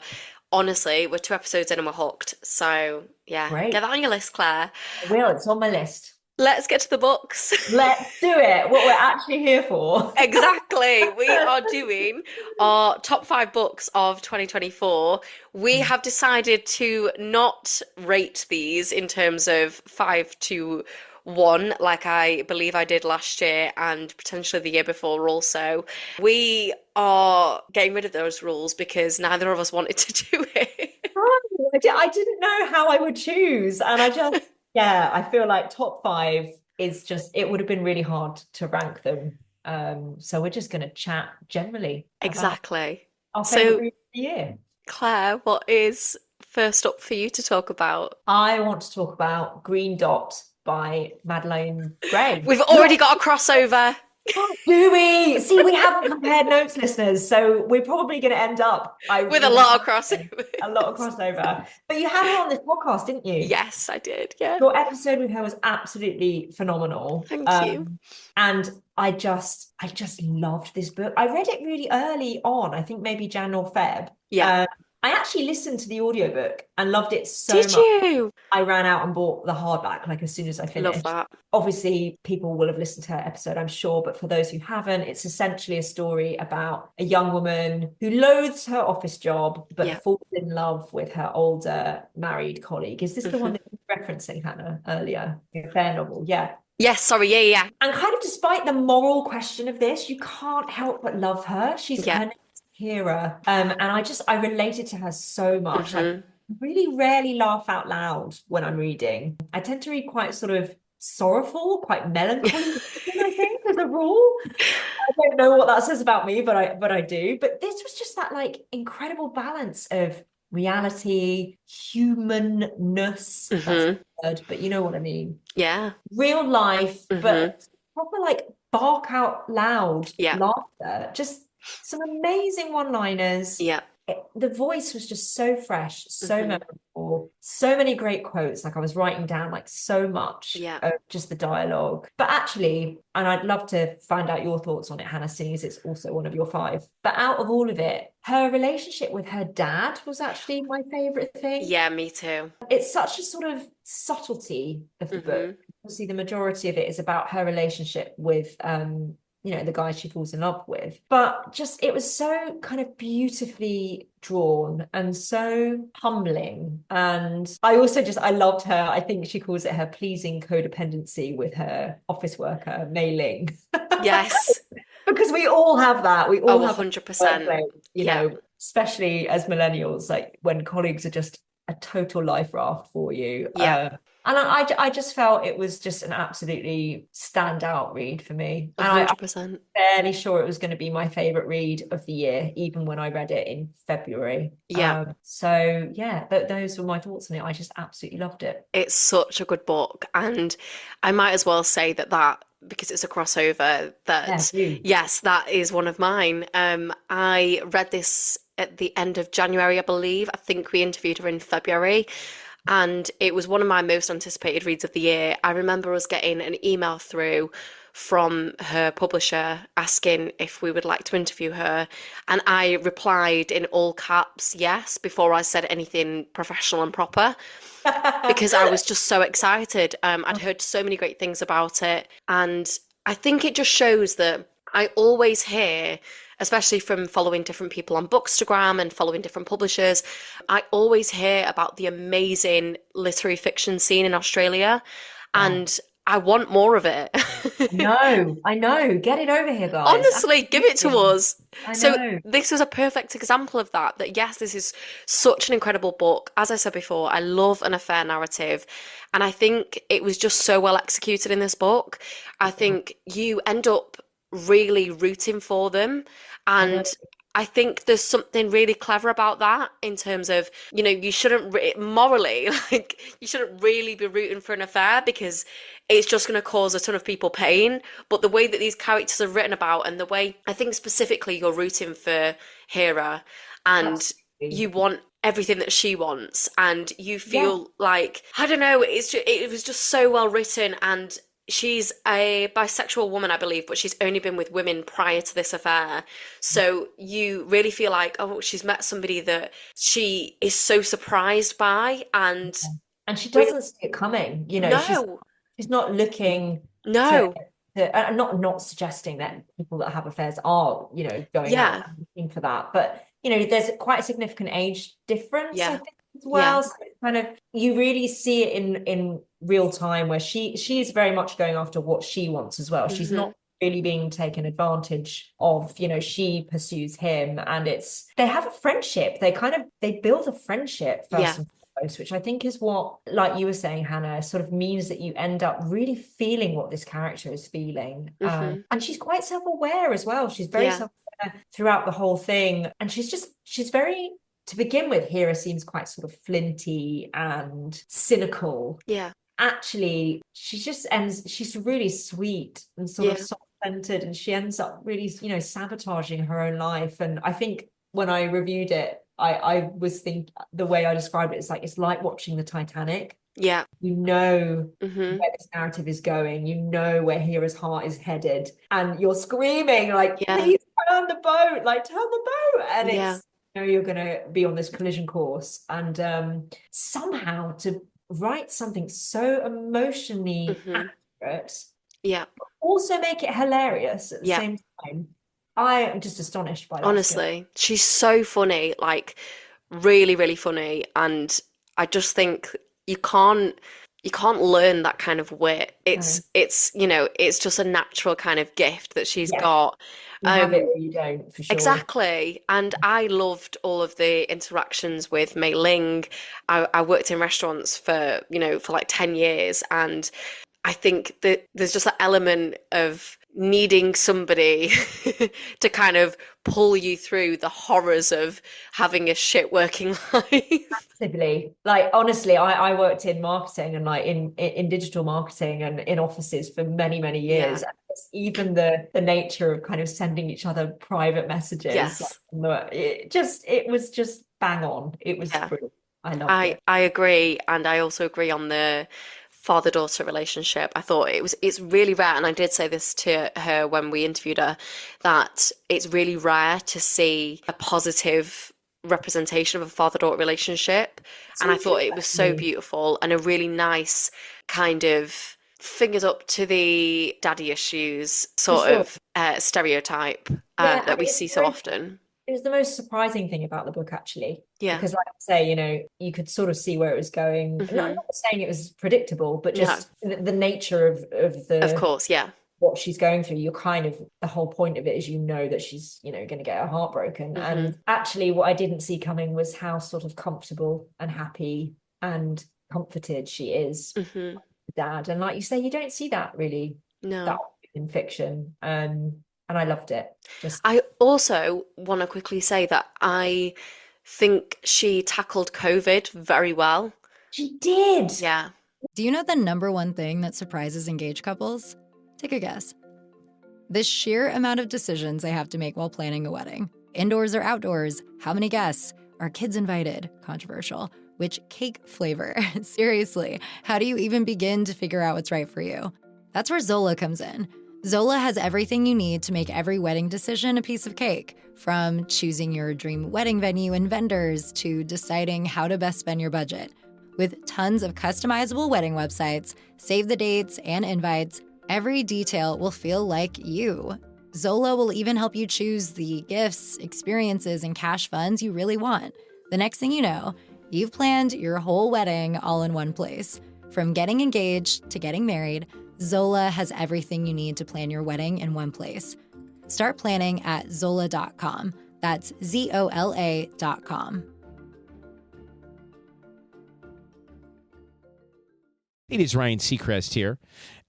Honestly, we're 2 episodes in and we're hooked. So yeah, Great. get that on your list, Claire. I will, it's on my list. Let's get to the books. Let's do it, what we're actually here for. Exactly. We are doing our top 5 books of 2024. We have decided to not rate these in terms of 5 to 1, like I believe I did last year and potentially the year before also. We are getting rid of those rules because neither of us wanted to do it. I didn't know how I would choose. And I feel like top 5 is it would have been really hard to rank them. So we're just going to chat generally. Exactly. Our So- favourite read of the year. Claire, what is first up for you to talk about? I want to talk about Green Dot by Madeleine Gray. We've already got a crossover. Do we? See, we haven't compared notes, listeners, so we're probably going to end up With a lot of crossover. A lot of crossover. But you had her on this podcast, didn't you? Yes, I did. Yeah. Your episode with her was absolutely phenomenal. Thank you. And I just loved this book. I read it really early on, I think maybe Jan or Feb. Yeah. I actually listened to the audiobook and loved it so Did much. you? I ran out and bought the hardback like as soon as I Love finished. that. Obviously, people will have listened to her episode, I'm sure, but for those who haven't, it's essentially a story about a young woman who loathes her office job but Yeah. falls in love with her older married colleague. Is this the one Mhm. that you were referencing, Hannah, earlier? The affair novel, yeah. Yes, sorry, yeah. And kind of despite the moral question of this, you can't help but love her. Yeah. Her name is Kira. And I related to her so much. Like, Mhm. really rarely laugh out loud when I'm reading. I tend to read quite sort of sorrowful, quite melancholy, I think, as a rule. I don't know what that says about me, but I do. But this was just that like incredible balance of reality, humanness. That's Mhm. a word, but you know what I mean. Yeah. Real life, Mhm. but proper like bark out loud Yeah. laughter. Just some amazing one-liners. Yeah. The voice was just so fresh, so Mhm. memorable, so many great quotes. Like I was writing down like so much Yeah. of just the dialogue. But actually, and I'd love to find out your thoughts on it, Hannah, seeing as it's also one of your 5. But out of all of it, her relationship with her dad was actually my favorite thing. Yeah, me too. It's such a sort of subtlety of the book. Mhm. Obviously, the majority of it is about her relationship with the guy she falls in love with. But just it was so kind of beautifully drawn and so humbling. And I also I loved her. I think she calls it her pleasing codependency with her office worker, Mei Ling. Yes. Because we all have that. We all Oh, have 100%. you Yeah. know, especially as millennials, like when colleagues are just a total life raft for you. Yeah. And I just felt it was just an absolutely standout read for me. And I'm 100%. fairly sure it was going to be my favorite read of the year, even when I read it in February. Yeah. So yeah, those were my thoughts on it. I just absolutely loved it. It's such a good book, and I might as well say that because it's a crossover, that yes, that is one of mine. I read this at the end of January, I believe. I think we interviewed her in February, and it was one of my most anticipated reads of the year. I remember us getting an email through from her publisher asking if we would like to interview her, and I replied in all caps yes before I said anything professional and proper. Because I was just so excited. I'd heard so many great things about it. And I think it just shows that I always hear, especially from following different people on Bookstagram and following different publishers, I always hear about the amazing literary fiction scene in Australia. And I want more of it. I know. Get it over here, guys. Honestly, give it to us. I So know. this was a perfect example of that yes, this is such an incredible book. As I said before, I love an affair narrative. And I think it was just so well executed in this book. I think you end up really rooting for them. And I think there's something really clever about that in terms of, you shouldn't morally, like, you shouldn't really be rooting for an affair because it's just going to cause a ton of people pain. But the way that these characters are written about and the way, I think specifically you're rooting for Hera and you want everything that she wants and you feel like, I don't know, it was just so well written. And she's a bisexual woman, I believe, but she's only been with women prior to this affair. So you really feel like, oh, she's met somebody that she is so surprised by. And she doesn't see it coming, she's not looking no. I'm not suggesting that people that have affairs are, going out and looking for that. But, there's quite a significant age difference, I think, as well. So it's kind of, you really see it in real time where she is very much going after what she wants as well. She's not really being taken advantage of. She pursues him and they have a friendship. They build a friendship first and foremost, which I think is what, like you were saying, Hannah, sort of means that you end up really feeling what this character is feeling. And she's quite self-aware as well. She's very self-aware throughout the whole thing. And she's very, to begin with, Hera seems quite sort of flinty and cynical. Yeah. Actually, she's really sweet and sort of soft-centered, and she ends up really, sabotaging her own life. And I think when I reviewed it, I was thinking, the way I described it is like, it's like watching the Titanic. Yeah. Where this narrative is going, where Hera's heart is headed, and you're screaming like, please turn the boat, and know you're going to be on this collision course, and somehow to write something so emotionally accurate, Yeah. also make it hilarious at the Yeah. same time. I am just astonished by that skill. Honestly, she's so funny, like really, really funny. And I just think you can't learn that kind of wit. It's you know, it's just a natural kind of gift that she's got. You have it or you don't, for sure. Exactly. And I loved all of the interactions with Mei Ling. I worked in restaurants for, you know, for like 10 years, and I think that there's just an element of needing somebody to kind of pull you through the horrors of having a shit working life. Massively. Like, honestly, I worked in marketing and like in digital marketing and in offices for many, many years. Yeah. And it's even the nature of kind of sending each other private messages. Yes. Like, it was just bang on. It was brilliant. I loved it. I agree, and I also agree on the father-daughter relationship. I thought it's really rare, and I did say this to her when we interviewed her, that it's really rare to see a positive representation of a father-daughter relationship. And I thought it was so beautiful and a really nice kind of fingers up to the daddy issues sort of stereotype that we see so often. It was the most surprising thing about the book, actually. Yeah. Because, like I say, you know, you could sort of see where it was going. I'm not saying it was predictable, but just the nature of the... Of course, yeah. What she's going through, you're kind of... The whole point of it is, you know, that she's, you know, going to get her heart broken. And actually, what I didn't see coming was how sort of comfortable and happy and comforted she is with Dad. And like you say, you don't see that really that in fiction. And I loved it. I also want to quickly say that I think she tackled COVID very well. She did. Yeah. Do you know the number one thing that surprises engaged couples? Take a guess. The sheer amount of decisions they have to make while planning a wedding. Indoors or outdoors? How many guests? Are kids invited? Controversial. Which cake flavor? Seriously, how do you even begin to figure out what's right for you? That's where Zola comes in. Zola has everything you need to make every wedding decision a piece of cake, from choosing your dream wedding venue and vendors to deciding how to best spend your budget. With tons of customizable wedding websites, save the dates, and invites, every detail will feel like you. Zola will even help you choose the gifts, experiences, and cash funds you really want. The next thing you know, you've planned your whole wedding all in one place. From getting engaged to getting married, Zola has everything you need to plan your wedding in one place. Start planning at Zola.com. That's ZOLA.com. It is Ryan Seacrest here.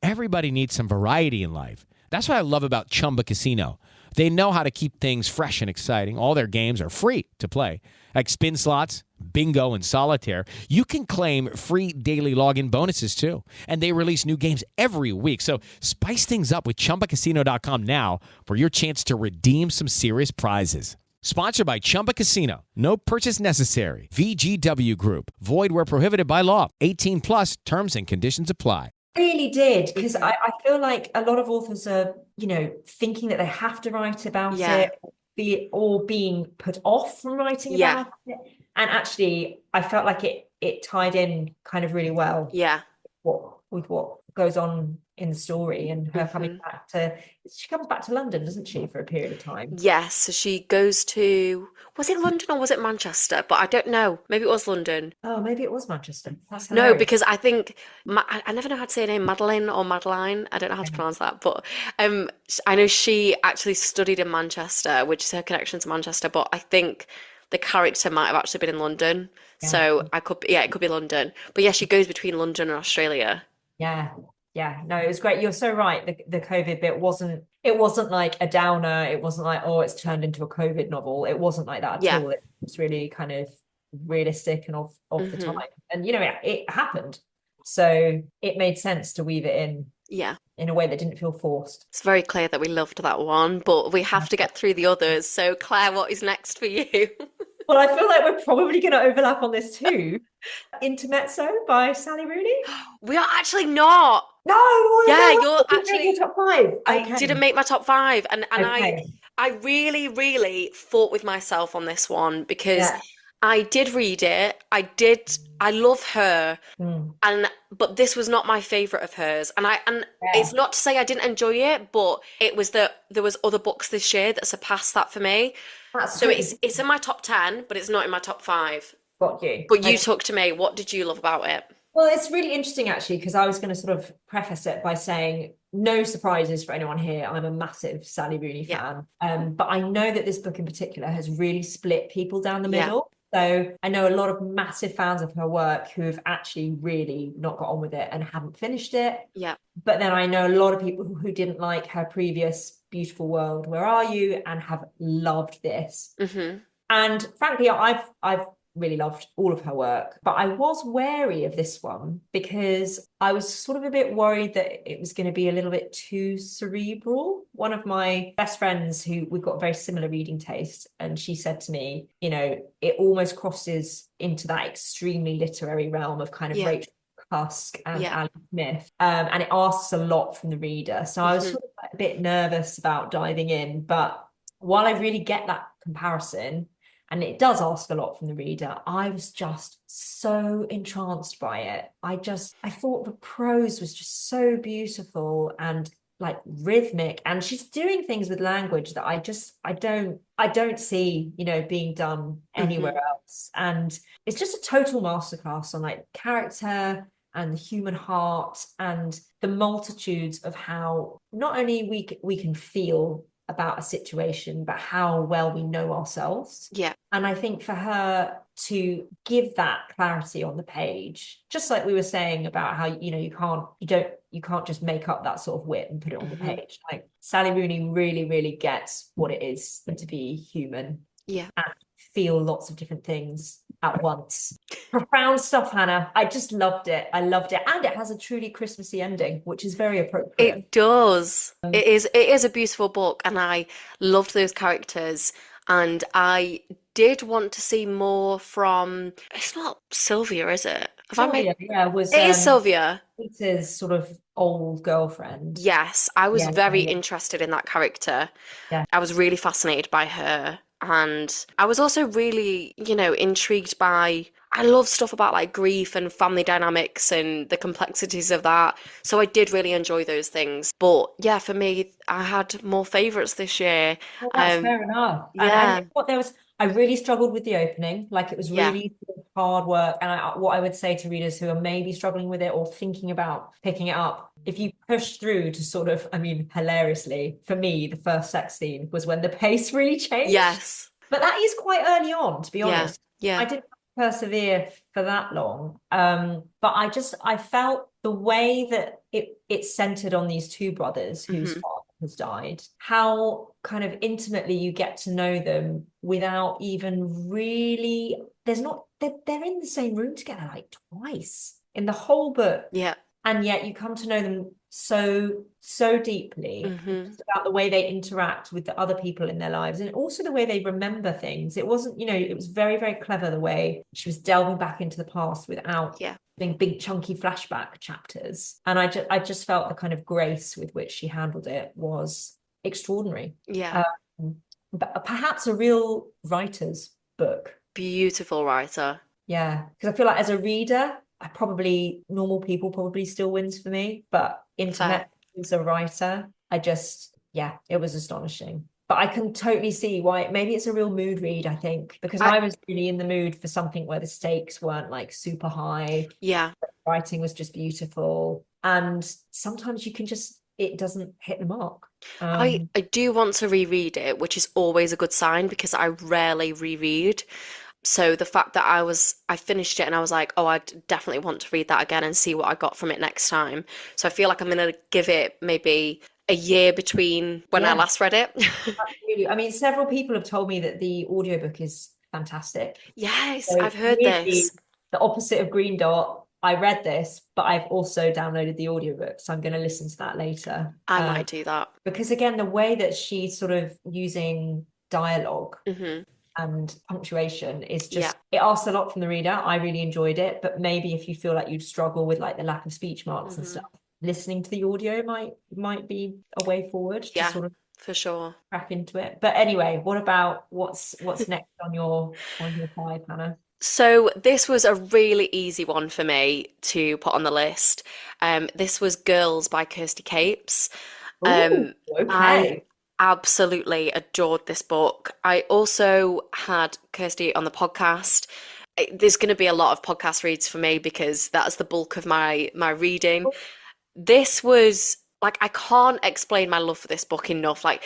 Everybody needs some variety in life. That's what I love about Chumba Casino. They know how to keep things fresh and exciting. All their games are free to play, like spin slots, bingo, and solitaire. You can claim free daily login bonuses, too. And they release new games every week. So spice things up with ChumbaCasino.com now for your chance to redeem some serious prizes. Sponsored by Chumba Casino. No purchase necessary. VGW Group. Void where prohibited by law. 18 plus terms and conditions apply. Really did, because I feel like a lot of authors are, you know, thinking that they have to write about it, or being put off from writing about it. And actually, I felt like it tied in kind of really well. Yeah. With what goes on in the story, and her coming back she comes back to London, doesn't she, for a period of time? Yes, so she goes to, was it London or was it Manchester? But I don't know. Maybe it was London. Oh, maybe it was Manchester. That's No, hilarious. because I think, I never know how to say her name, Madeline or Madeline. I don't know how to pronounce that. But I know she actually studied in Manchester, which is her connection to Manchester. But I think the character might have actually been in London. Yeah. So it could be London. But yeah, she goes between London and Australia. Yeah, no, it was great. You're so right. The COVID bit wasn't like a downer. It wasn't like, oh, it's turned into a COVID novel. It wasn't like that at all. It was really kind of realistic and of the time. And, you know, it happened. So it made sense to weave it in. Yeah. In a way that didn't feel forced. It's very clear that we loved that one, but we have to get through the others. So Claire, what is next for you? Well, I feel like we're probably going to overlap on this too. Intermezzo by Sally Rooney. We are actually not. No. Yeah, no, you're actually your top five. I didn't make my top five, and I really, really fought with myself on this one because Yeah. I did read it. I love her, Mm. but this was not my favorite of hers. And Yeah. it's not to say I didn't enjoy it, but it was that there was other books this year that surpassed that for me. That's So totally it's in my top 10, but it's not in my top 5. got you. But you Okay. talk to me. What did you love about it? Well, it's really interesting actually, because I was going to sort of preface it by saying no surprises for anyone here. I'm a massive Sally Rooney Yeah. fan. But I know that this book in particular has really split people down the Yeah. middle. So I know a lot of massive fans of her work who have actually really not got on with it and haven't finished it. Yeah. But then I know a lot of people who didn't like her previous Beautiful World, Where Are You? And have loved this. Mm-hmm. And frankly, I've really loved all of her work, but I was wary of this one because I was sort of a bit worried that it was going to be a little bit too cerebral. One of my best friends, who we've got very similar reading taste, and she said to me, you know, it almost crosses into that extremely literary realm of kind of Yeah. Rachel Cusk and Yeah. Ali Smith, and it asks a lot from the reader. So I was sort of a bit nervous about diving in, but while I really get that comparison, and it does ask a lot from the reader, I was just so entranced by it. I thought the prose was just so beautiful and like rhythmic, and she's doing things with language that I don't see, you know, being done anywhere else. And it's just a total masterclass on like character and the human heart and the multitudes of how not only we can feel about a situation, but how well we know ourselves. Yeah. And I think for her to give that clarity on the page, just like we were saying about how, you know, you can't just make up that sort of wit and put it on the page. Like Sally Rooney really, really gets what it is to be human. Yeah. And feel lots of different things at once. Profound stuff, Hannah. I just loved it. I loved it. And it has a truly Christmassy ending, which is very appropriate. It does. It is a beautiful book, and I loved those characters, and I did want to see more from, it's not Sylvia, is it? Sylvia, yeah, was It is Sylvia. Peter's sort of old girlfriend. Yes, I was very Yeah. interested in that character. Yeah. I was really fascinated by her. And I was also really, you know, intrigued by, I love stuff about like grief and family dynamics and the complexities of that. So I did really enjoy those things. But yeah, for me, I had more favourites this year. Well, that's fair enough. Yeah. And what I really struggled with the opening. Like it was Yeah. really hard work. And what I would say to readers who are maybe struggling with it or thinking about picking it up, if you push through to sort of, I mean, hilariously, for me, the first sex scene was when the pace really changed. Yes. But that is quite early on, to be honest. Yeah. I didn't persevere for that long. But I felt the way that it centered on these two brothers whose father has died, how kind of intimately you get to know them without even really, they're in the same room together like twice in the whole book. Yeah. And yet you come to know them so deeply. It's about the way they interact with the other people in their lives and also the way they remember things. It wasn't, you know, it was very, very clever the way she was delving back into the past without being big chunky flashback chapters. And I just felt the kind of grace with which she handled it was extraordinary. Yeah. But perhaps a real writer's book. Beautiful writer. Yeah, because I feel like as a reader, normal people probably still wins for me, but internet as a writer, it was astonishing. But I can totally see why maybe it's a real mood read, I think, because I was really in the mood for something where the stakes weren't like super high. Yeah. The writing was just beautiful. And sometimes it doesn't hit the mark. I do want to reread it, which is always a good sign because I rarely reread. So the fact that I finished it and I was like, oh, I definitely want to read that again and see what I got from it next time. So I feel like I'm going to give it maybe a year between when I last read it. Absolutely. I mean, several people have told me that the audiobook is fantastic. Yes, So I've heard really, this. The opposite of Green Dot, I read this, but I've also downloaded the audiobook. So I'm going to listen to that later. I might do that. Because again, the way that she's sort of using dialogue and punctuation is just, it asks a lot from the reader. I really enjoyed it, but maybe if you feel like you'd struggle with like the lack of speech marks and stuff, listening to the audio might be a way forward to sort of For sure. crack into it. But anyway, what's next on your side, Hannah? So this was a really easy one for me to put on the list. This was Girls by Kirsty Capes. Ooh, I okay. absolutely adored this book. I also had Kirsty on the podcast. There's going to be a lot of podcast reads for me because that's the bulk of my reading. This was like, I can't explain my love for this book enough. Like,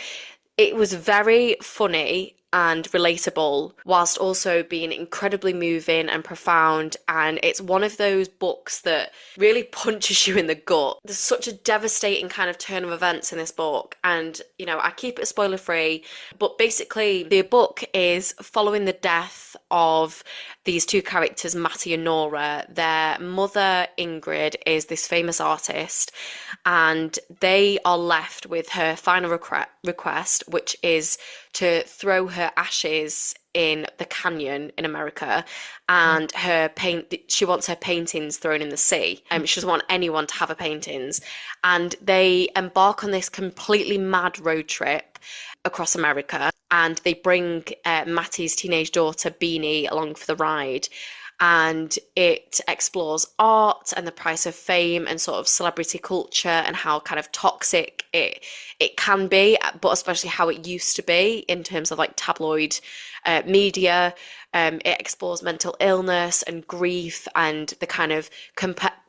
it was very funny and relatable, whilst also being incredibly moving and profound. And it's one of those books that really punches you in the gut. There's such a devastating kind of turn of events in this book. And, you know, I keep it spoiler free, but basically the book is following the death of these two characters, Matty and Nora. Their mother, Ingrid, is this famous artist, and they are left with her final request, which is to throw her ashes in the canyon in America, and she wants her paintings thrown in the sea. She doesn't want anyone to have her paintings. And they embark on this completely mad road trip across America, and they bring Matty's teenage daughter, Beanie, along for the ride. And it explores art and the price of fame and sort of celebrity culture and how kind of toxic it can be, but especially how it used to be in terms of like tabloid media. It explores mental illness and grief and the kind of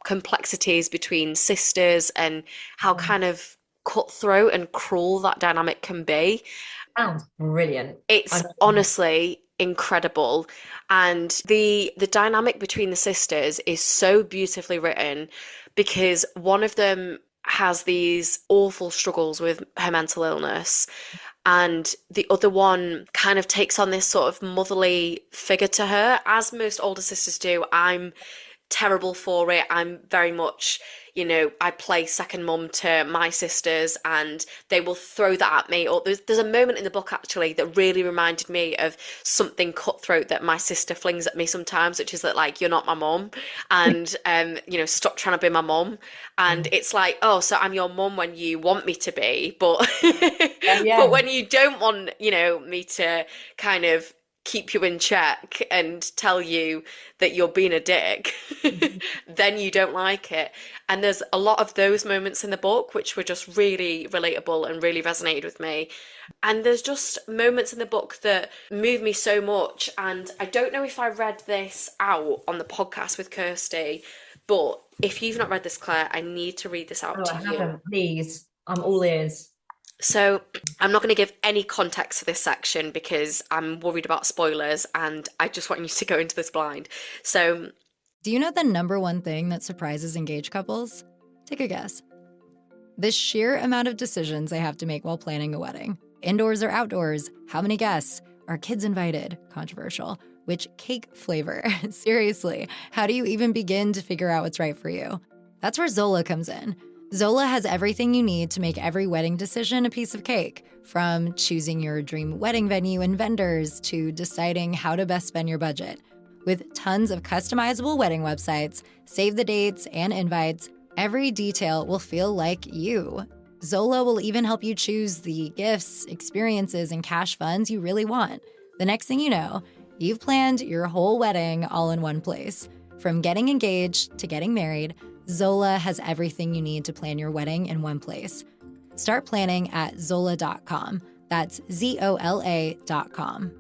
complexities between sisters and how kind of cutthroat and cruel that dynamic can be. Sounds brilliant. It's honestly incredible. And the dynamic between the sisters is so beautifully written because one of them has these awful struggles with her mental illness, and the other one kind of takes on this sort of motherly figure to her, as most older sisters do. I'm terrible for it. I'm very much, you know, I play second mum to my sisters and they will throw that at me. Or there's a moment in the book actually that really reminded me of something cutthroat that my sister flings at me sometimes, which is that, like, you're not my mum, and you know, stop trying to be my mum. And it's like, oh, so I'm your mum when you want me to be, but but when you don't want, you know, me to kind of keep you in check and tell you that you're being a dick, then you don't like it. And there's a lot of those moments in the book which were just really relatable and really resonated with me. And there's just moments in the book that move me so much. And I don't know if I read this out on the podcast with Kirsty, but if you've not read this, Claire, I need to read this out to I you. haven't. Please, I'm all ears. So I'm not going to give any context for this section because I'm worried about spoilers and I just want you to go into this blind. So, do you know the number one thing that surprises engaged couples? Take a guess. The sheer amount of decisions they have to make while planning a wedding. Indoors or outdoors? How many guests? Are kids invited? Controversial. Which cake flavor? Seriously, how do you even begin to figure out what's right for you? That's where Zola comes in. Zola has everything you need to make every wedding decision a piece of cake, from choosing your dream wedding venue and vendors to deciding how to best spend your budget. With tons of customizable wedding websites, save the dates and invites, every detail will feel like you. Zola will even help you choose the gifts, experiences, and cash funds you really want. The next thing you know, you've planned your whole wedding all in one place. From getting engaged to getting married, Zola has everything you need to plan your wedding in one place. Start planning at Zola.com. That's ZOLA.com.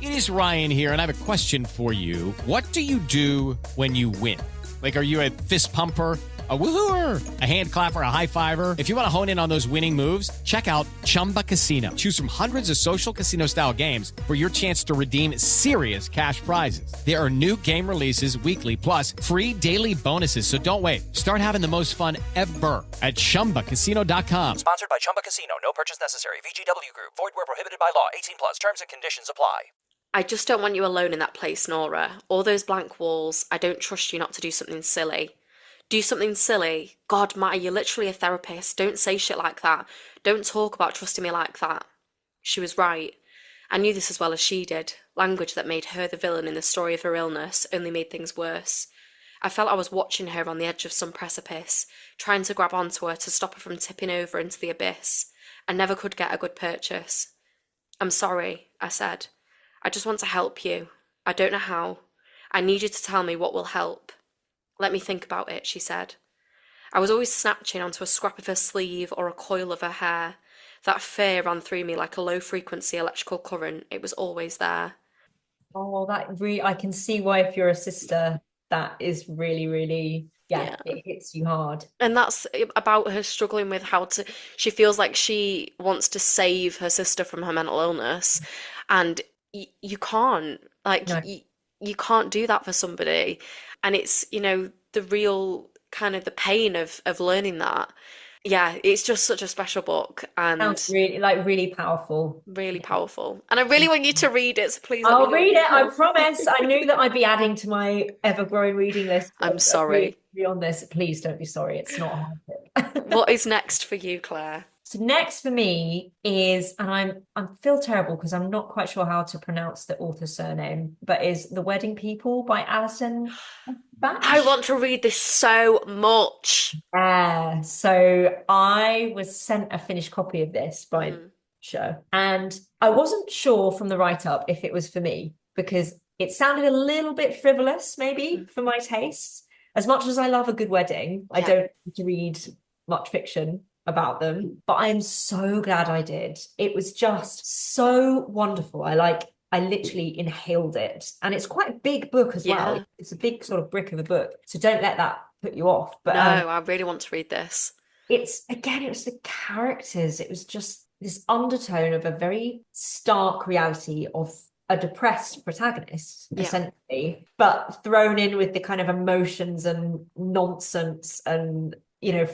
It is Ryan here, and I have a question for you. What do you do when you win? Like, are you a fist pumper, a woohooer, a hand clapper, a high fiver? If you want to hone in on those winning moves, check out Chumba Casino. Choose from hundreds of social casino-style games for your chance to redeem serious cash prizes. There are new game releases weekly, plus free daily bonuses. So don't wait. Start having the most fun ever at ChumbaCasino.com. Sponsored by Chumba Casino. No purchase necessary. VGW Group. Void where prohibited by law. 18 plus. Terms and conditions apply. I just don't want you alone in that place, Nora. All those blank walls, I don't trust you not to do something silly. Do something silly. God, Matty, you're literally a therapist. Don't say shit like that. Don't talk about trusting me like that. She was right. I knew this as well as she did. Language that made her the villain in the story of her illness only made things worse. I felt I was watching her on the edge of some precipice, trying to grab onto her to stop her from tipping over into the abyss. I never could get a good purchase. I'm sorry, I said. I just want to help you. I don't know how. I need you to tell me what will help. Let me think about it, she said. I was always snatching onto a scrap of her sleeve or a coil of her hair. That fear ran through me like a low-frequency electrical current. It was always there. Oh, I can see why if you're a sister, that is really, really, Yeah. it hits you hard. And that's about her struggling with she feels like she wants to save her sister from her mental illness. And you can't, like, No. you can't do that for somebody. And it's, the real kind of the pain of learning that. Yeah, it's just such a special book and Sounds really powerful. really powerful. And I really want you to read it, so please let me I'll know what read you it, I think. promise. I knew that I'd be adding to my ever-growing reading list. I'm sorry. On this. Please don't be sorry. It's not hard. What is next for you, Claire? So next for me is, and I feel terrible because I'm not quite sure how to pronounce the author's surname, but is The Wedding People by Alison Batch. I want to read this so much. Yeah. So I was sent a finished copy of this by Show, and I wasn't sure from the write-up if it was for me because it sounded a little bit frivolous, maybe for my tastes. As much as I love a good wedding, I don't need to read much fiction about them, but I'm so glad I did. It was just so wonderful. I literally inhaled it, and it's quite a big book as well. It's a big sort of brick of a book, so don't let that put you off. But no, I really want to read this. It was the characters. It was just this undertone of a very stark reality of a depressed protagonist, essentially, but thrown in with the kind of emotions and nonsense and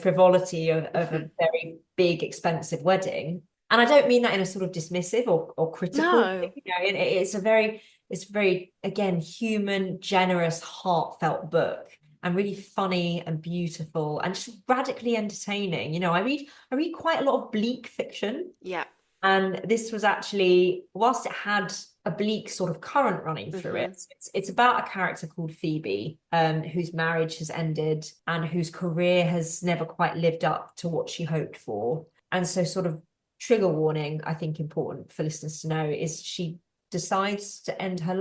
frivolity of a very big, expensive wedding. And I don't mean that in a sort of dismissive or critical thing. It's very, again, human, generous, heartfelt book, and really funny and beautiful and just radically entertaining. I read quite a lot of bleak fiction. Yeah. And this was actually, whilst it had a bleak sort of current running through it, it's about a character called Phoebe, whose marriage has ended and whose career has never quite lived up to what she hoped for. And so, sort of trigger warning, I think important for listeners to know, is she decides to end her own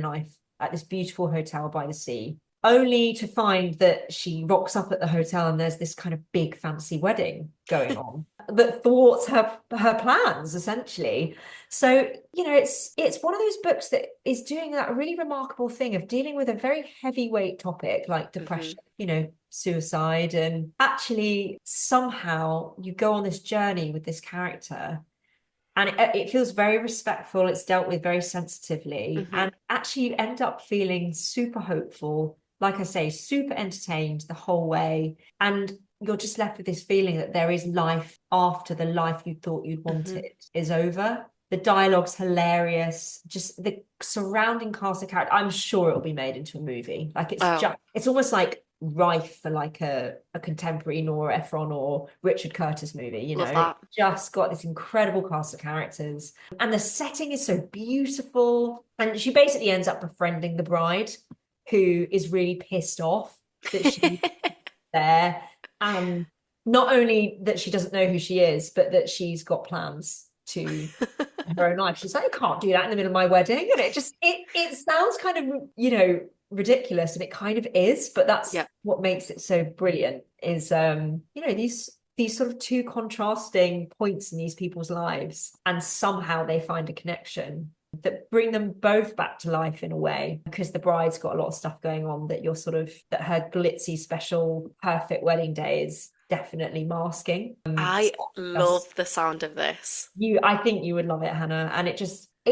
life at this beautiful hotel by the sea, only to find that she rocks up at the hotel and there's this kind of big fancy wedding going on that thwarts her plans, essentially. So, it's one of those books that is doing that really remarkable thing of dealing with a very heavyweight topic like depression, suicide, and actually somehow you go on this journey with this character. And it feels very respectful. It's dealt with very sensitively. And actually you end up feeling super hopeful, like I say, super entertained the whole way. And you're just left with this feeling that there is life after the life you thought you'd wanted is over. The dialogue's hilarious. Just the surrounding cast of characters. I'm sure it'll be made into a movie. Like it's almost like rife for like a contemporary Nora Ephron or Richard Curtis movie. Love that. Just got this incredible cast of characters, and the setting is so beautiful. And she basically ends up befriending the bride, who is really pissed off that she's there, and not only that she doesn't know who she is, but that she's got plans to her own life. She's like, I can't do that in the middle of my wedding. And it sounds kind of ridiculous, and it kind of is, but that's what makes it so brilliant is these sort of two contrasting points in these people's lives, and somehow they find a connection that bring them both back to life in a way, because the bride's got a lot of stuff going on that that her glitzy special perfect wedding day is definitely masking. I love the sound of this. I think you would love it, Hannah. And it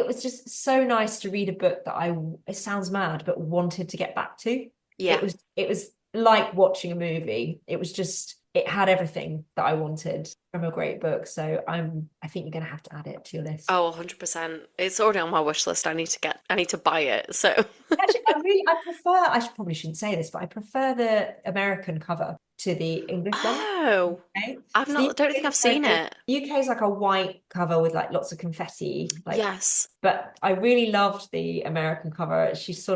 was just so nice to read a book that it sounds mad, but wanted to get back to. Yeah. It was like watching a movie. It had everything that I wanted from a great book. So I think you're going to have to add it to your list. Oh, 100%. It's already on my wish list. I need to buy it. So actually, I probably shouldn't say this, but I prefer the American cover. to the English one. Oh, Okay? I've So not. Don't think I've seen it. UK is like a white cover with like lots of confetti, like. Yes. But I really loved the American cover. She's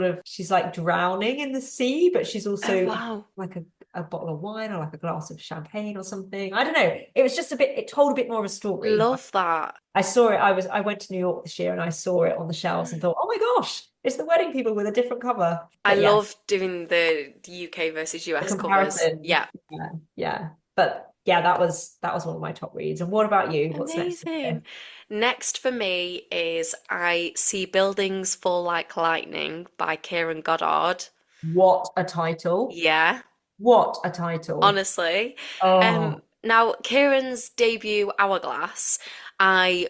like drowning in the sea, but she's Oh, also wow. like a bottle of wine or like a glass of champagne or something. I don't know. It was just it told a bit more of a story. Love that. I saw it. I went to New York this year and I saw it on the shelves and thought, oh my gosh, it's the Wedding People with a different cover. I But yeah, love doing the UK versus the US covers. comparison. Yeah. Yeah. But yeah, that was one of my top reads. And what about you? What's next? Amazing. Next for me is I See Buildings Fall Like Lightning by Kieran Goddard. What a title. Yeah, What a title. honestly. Oh. Now Kieran's debut Hourglass, I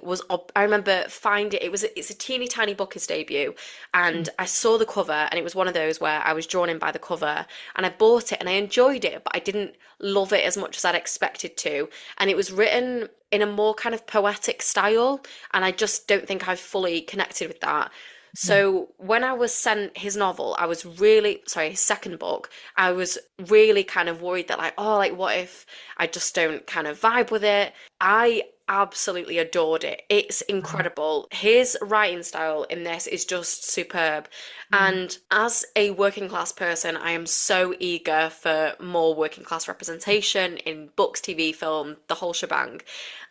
remember finding it's a teeny tiny book, his debut, and I saw the cover and it was one of those where I was drawn in by the cover and I bought it and I enjoyed it, but I didn't love it as much as I'd expected to. And it was written in a more kind of poetic style, and I just don't think I fully connected with that. So when I was sent his novel, his second book, I was really kind of worried that what if I just don't kind of vibe with it? I absolutely adored it. It's incredible. His writing style in this is just superb. And as a working class person, I am so eager for more working class representation in books, TV, film, the whole shebang.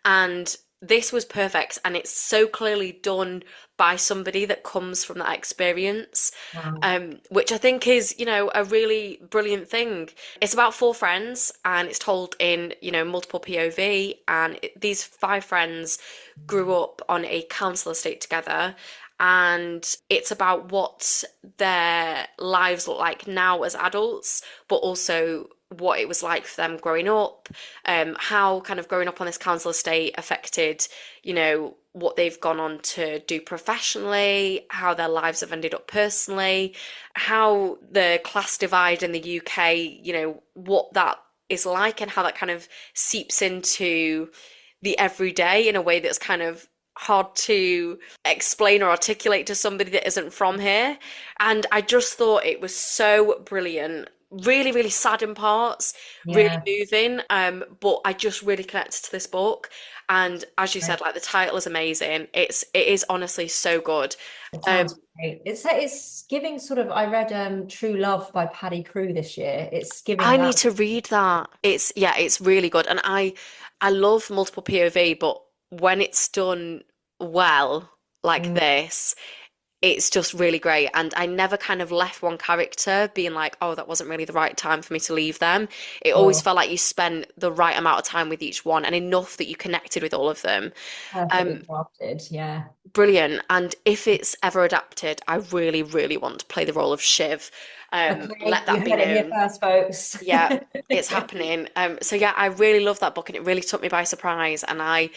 And this was perfect, and it's so clearly done by somebody that comes from that experience, which I think is, a really brilliant thing. It's about 4 friends, and it's told in, multiple POV, and these 5 friends grew up on a council estate together, and it's about what their lives look like now as adults, but also what it was like for them growing up, how kind of growing up on this council estate affected, what they've gone on to do professionally, how their lives have ended up personally, how the class divide in the UK, what that is like and how that kind of seeps into the everyday in a way that's kind of hard to explain or articulate to somebody that isn't from here. And I just thought it was so brilliant. Really, really sad in parts, really moving. But I just really connected to this book. And as you said, like the title is amazing. It is honestly so good. It sounds great. It's giving sort of. I read True Love by Paddy Crew this year. It's giving. I need to read that. It's really good. And I love multiple POV, but when it's done well like this, it's just really great. And I never kind of left one character being like, oh, that wasn't really the right time for me to leave them. It always felt like you spent the right amount of time with each one and enough that you connected with all of them. Perfectly crafted, yeah. Brilliant. And if it's ever adapted, I really, really want to play the role of Shiv. Let that be known. Here first, folks. Yeah, it's happening. So yeah, I really love that book and it really took me by surprise. And I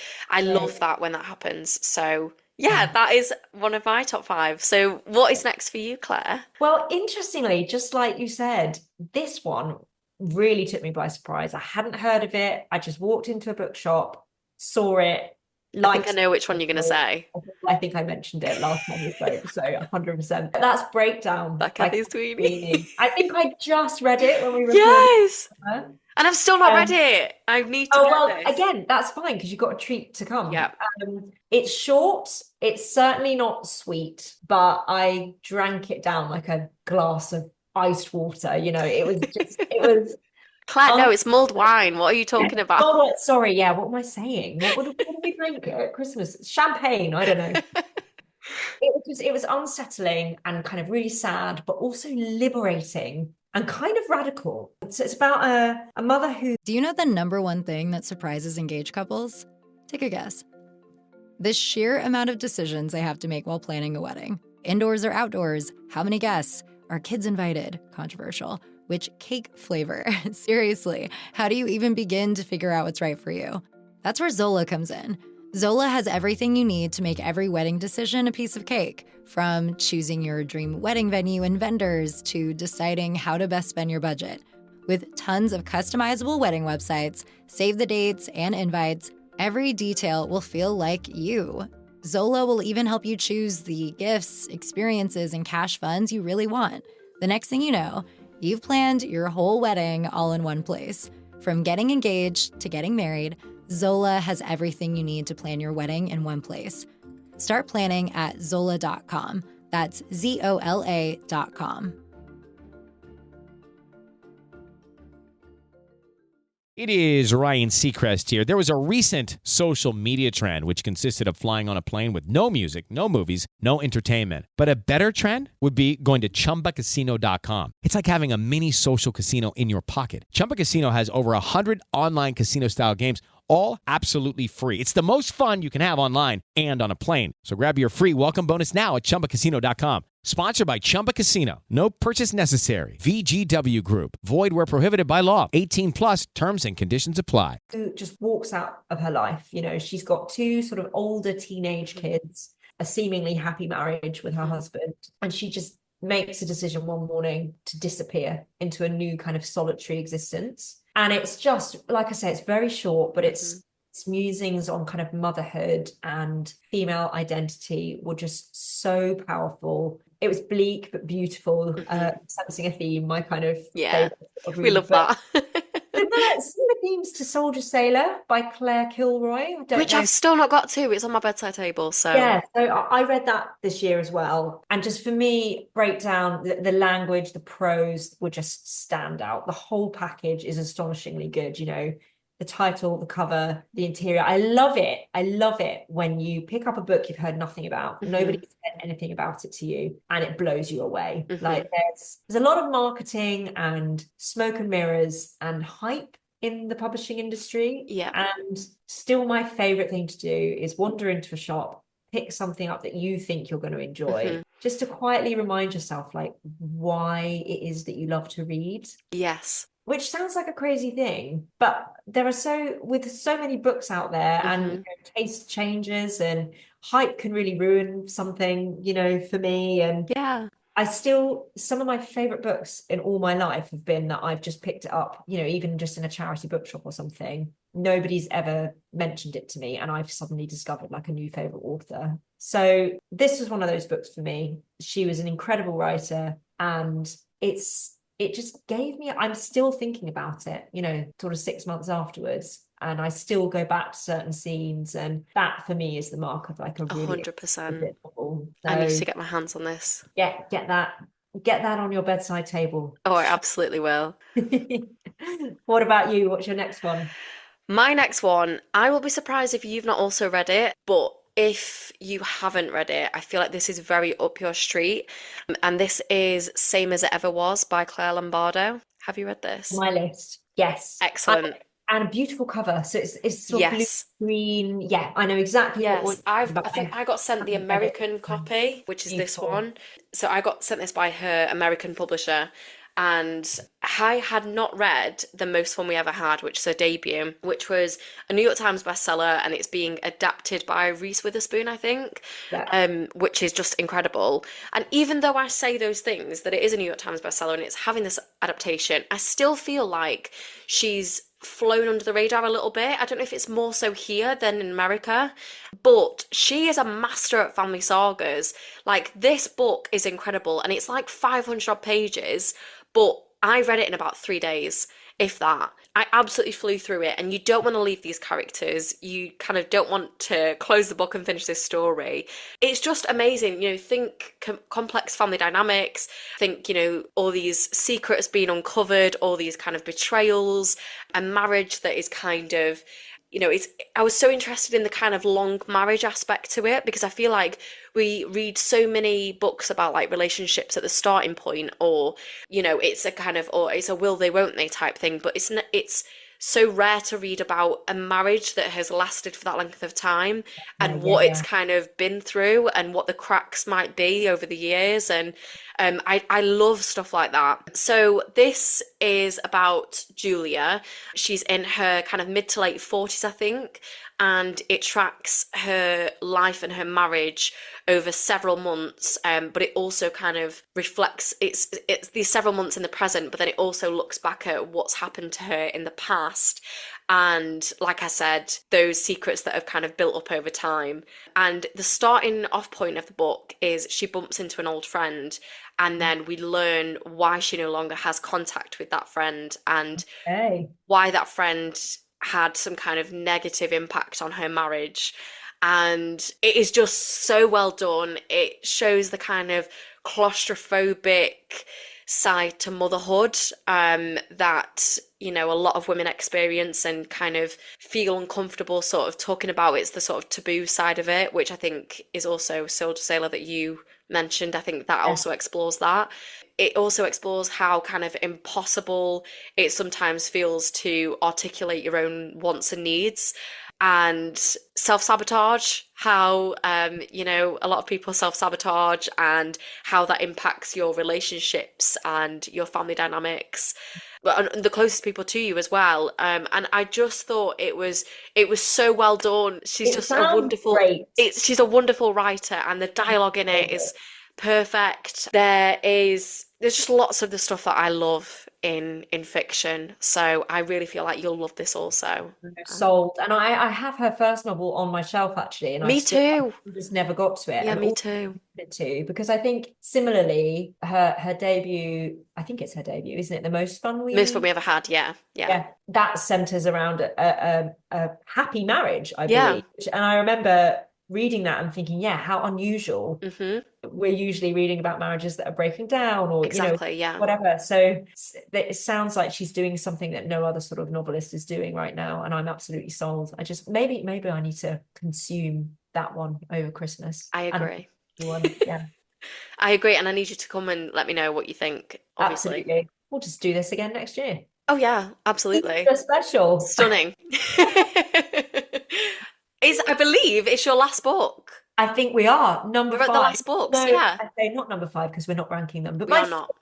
love that when that happens. So yeah, that is one of my top 5. So what is next for you, Claire? Well, interestingly, just like you said, this one really took me by surprise. I hadn't heard of it. I just walked into a bookshop, saw it. I think I know which one you're going to say. I think I mentioned it last time we spoke, so 100%. That's Breakdown by Cathy Sweeney. I think I just read it when we recorded. Yes! And I've still not read it. I need to get this. Again, that's fine because you've got a treat to come. Yeah. It's short. It's certainly not sweet, but I drank it down like a glass of iced water. It was Claire, no, it's mulled wine. What are you talking about? Oh, sorry. Yeah. What am I saying? What do we drink at Christmas? Champagne. I don't know. It was unsettling and kind of really sad, but also liberating and kind of radical. So it's about a mother who... Do you know the number one thing that surprises engaged couples? Take a guess. The sheer amount of decisions they have to make while planning a wedding. Indoors or outdoors? How many guests? Are kids invited? Controversial. Which cake flavor? Seriously, how do you even begin to figure out what's right for you? That's where Zola comes in. Zola has everything you need to make every wedding decision a piece of cake, from choosing your dream wedding venue and vendors to deciding how to best spend your budget. With tons of customizable wedding websites, save the dates, and invites, every detail will feel like you. Zola will even help you choose the gifts, experiences, and cash funds you really want. The next thing you know, You've planned your whole wedding all in one place. From getting engaged to getting married, Zola has everything you need to plan your wedding in one place. Start planning at Zola.com. That's ZOLA.com. It is Ryan Seacrest here. There was a recent social media trend which consisted of flying on a plane with no music, no movies, no entertainment. But a better trend would be going to ChumbaCasino.com. It's like having a mini social casino in your pocket. Chumba Casino has over 100 online casino-style games, all absolutely free. It's the most fun you can have online and on a plane. So grab your free welcome bonus now at ChumbaCasino.com. Sponsored by Chumba Casino. No purchase necessary. VGW Group. Void where prohibited by law. 18 plus terms and conditions apply. Who just walks out of her life. You know, she's got two sort of older teenage kids, a seemingly happy marriage with her husband. And she just makes a decision one morning to disappear into a new kind of solitary existence. And it's just, like I say, it's very short, but it's musings on kind of motherhood and female identity were just so powerful. It was bleak but beautiful, sensing a theme, my kind of favorite. We love that. Similar themes to Soldier Sailor by Claire Kilroy. Which I've still not got to. It's on my bedside table. So yeah, so I read that this year as well. And just for me, breakdown, the language, the prose would just stand out. The whole package is astonishingly good, you know. The title, the cover, the interior. I love it. I love it when you pick up a book you've heard nothing about. Nobody said anything about it to you and it blows you away. Like there's a lot of marketing and smoke and mirrors and hype in the publishing industry. Yeah. And still my favorite thing to do is wander into a shop, pick something up that you think you're going to enjoy, just to quietly remind yourself like why it is that you love to read. Yes. Which sounds like a crazy thing, but there are so many books out there and you know, taste changes and hype can really ruin something, you know, for me. And some of my favorite books in all my life have been that I've just picked it up, you know, even just in a charity bookshop or something. Nobody's ever mentioned it to me and I've suddenly discovered like a new favorite author. So this was one of those books for me. She was an incredible writer and it just gave me, I'm still thinking about it, you know, sort of 6 months afterwards. And I still go back to certain scenes. And that for me is the mark of like a really 100%. novel. I need to get my hands on this. Yeah, get that on your bedside table. Oh, I absolutely will. What about you? What's your next one? My next one, I will be surprised if you've not also read it, but if you haven't read it, I feel like this is very up your street. And this is Same As It Ever Was by Claire Lombardo. Have you read this? My list. Yes. Excellent. And a beautiful cover. So it's sort of blue, green. Yeah, I know exactly what I think I got sent the American copy, which is this one. So I got sent this by her American publisher. And I had not read The Most Fun We Ever Had, which is her debut, which was a New York Times bestseller, and it's being adapted by Reese Witherspoon, I think, which is just incredible. And even though I say those things, that it is a New York Times bestseller and it's having this adaptation, I still feel like she's flown under the radar a little bit. I don't know if it's more so here than in America, but she is a master at family sagas. Like, this book is incredible, and it's like 500 odd pages, but I read it in about 3 days, if that. I absolutely flew through it, and you don't want to leave these characters. You kind of don't want to close the book and finish this story. It's just amazing. You know, think complex family dynamics, think, you know, all these secrets being uncovered, all these kind of betrayals, a marriage that is kind of, you know, I was so interested in the kind of long marriage aspect to it, because I feel like we read so many books about like relationships at the starting point, or, you know, it's a kind of, or it's a will they won't they type thing, but it's so rare to read about a marriage that has lasted for that length of time and what it's kind of been through and what the cracks might be over the years. And I love stuff like that. So this is about Julia. She's in her kind of mid to late 40s, I think, and it tracks her life and her marriage over several months, but it also kind of reflects, it's these several months in the present, but then it also looks back at what's happened to her in the past. And like I said, those secrets that have kind of built up over time. And the starting off point of the book is she bumps into an old friend, And then we learn why she no longer has contact with that friend and Hey. why that friend had some kind of negative impact on her marriage. And it is just so well done. It shows the kind of claustrophobic side to motherhood that, you know, a lot of women experience and kind of feel uncomfortable sort of talking about. It's the sort of taboo side of it, which I think is also Soldier Sailor that you mentioned. I think that also explores that. It also explores how kind of impossible it sometimes feels to articulate your own wants and needs. And self-sabotage, how, you know, a lot of people self-sabotage and how that impacts your relationships and your family dynamics, and the closest people to you as well. And I just thought it was so well done. She's just a wonderful, she's a wonderful writer, and the dialogue in it is perfect. There's just lots of the stuff that I love in fiction, so I really feel like you'll love this also. Sold. And I have her first novel on my shelf actually, and Me too. I just never got to it. Yeah, and me too. Too, because I think similarly her debut, I think it's her debut, isn't it? The Most Fun We Ever had. Yeah, that centers around a happy marriage, I believe. And I remember reading that and thinking, yeah, how unusual. We're usually reading about marriages that are breaking down, or exactly, you know, whatever. So it sounds like she's doing something that no other sort of novelist is doing right now, and I'm absolutely sold. I just maybe I need to consume that one over Christmas. I agree. Yeah. I agree, and I need you to come and let me know what you think, obviously. Absolutely. We'll just do this again next year. Oh yeah, absolutely. It's special. Stunning. I believe it's your last book. I think we are number 5. We're at the last books, no, yeah. I say not number 5 because we're not ranking them, but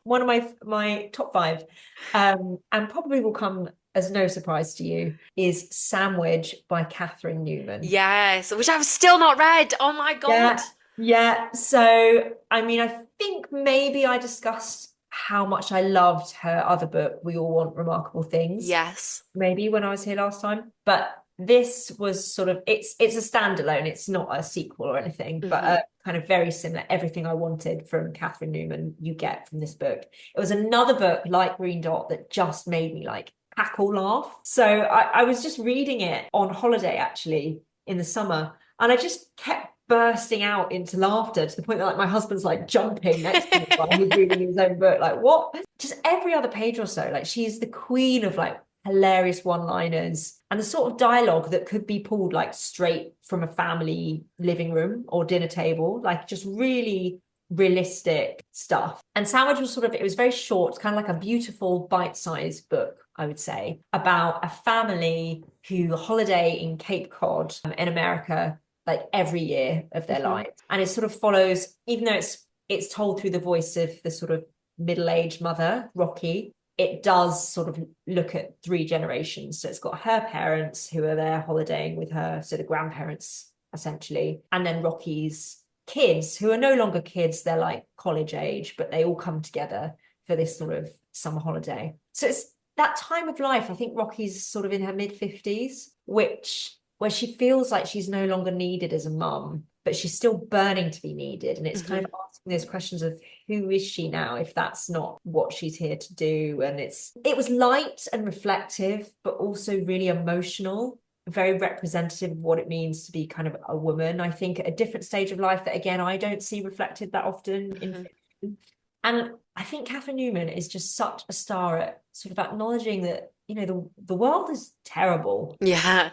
one of my top 5, and probably will come as no surprise to you, is Sandwich by Catherine Newman. Yes, which I've still not read. Oh my God. Yeah. So, I mean, I think maybe I discussed how much I loved her other book, We All Want Remarkable Things. Yes. Maybe when I was here last time. But this was sort of, it's a standalone. It's not a sequel or anything, but kind of very similar. Everything I wanted from Catherine Newman, you get from this book. It was another book like Green Dot that just made me like cackle laugh. So I was just reading it on holiday actually in the summer, and I just kept bursting out into laughter to the point that like my husband's like jumping next to me while he's reading his own book. Like, what? Just every other page or so, like she's the queen of like hilarious one-liners and the sort of dialogue that could be pulled like straight from a family living room or dinner table, like just really realistic stuff. And Sandwich was sort of, it was very short, kind of like a beautiful bite-sized book, I would say, about a family who holiday in Cape Cod in America like every year of their lives. And it sort of follows, even though it's told through the voice of the sort of middle-aged mother, Rocky, it does sort of look at 3 generations. So it's got her parents who are there holidaying with her, so the grandparents essentially, and then Rocky's kids who are no longer kids, they're like college age, but they all come together for this sort of summer holiday. So it's that time of life. I think Rocky's sort of in her mid-50s, where she feels like she's no longer needed as a mum, but she's still burning to be needed. And it's kind of asking those questions of who is she now if that's not what she's here to do. And it was light and reflective, but also really emotional, very representative of what it means to be kind of a woman. I think at a different stage of life that, again, I don't see reflected that often in fiction. And I think Catherine Newman is just such a star at sort of acknowledging that, you know, the world is terrible. Yeah.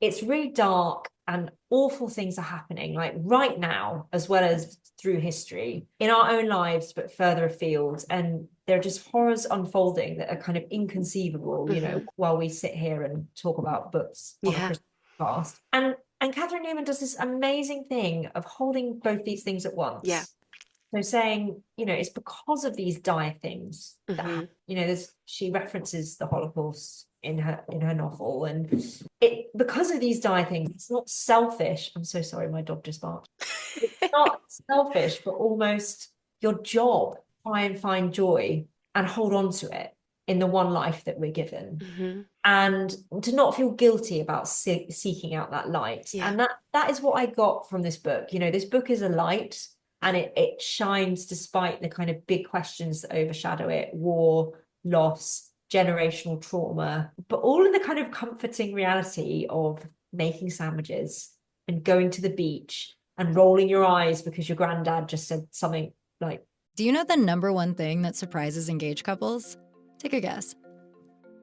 It's really dark and awful things are happening, like right now, as well as through history, in our own lives, but further afield. And there are just horrors unfolding that are kind of inconceivable, you know, while we sit here and talk about books on a Christmas past. And Catherine Newman does this amazing thing of holding both these things at once. Yeah. So saying, you know, it's because of these dire things that, you know, she references the Holocaust in her novel, and because of these dire things, it's not selfish. I'm so sorry, my dog just barked. It's not selfish, but almost your job. Try and find joy and hold on to it in the one life that we're given, and to not feel guilty about seeking out that light. And that is what I got from this book. You know, this book is a light and it shines despite the kind of big questions that overshadow it: war, loss, generational trauma, but all in the kind of comforting reality of making sandwiches and going to the beach and rolling your eyes because your granddad just said something like, Do you know the number one thing that surprises engaged couples? Take a guess.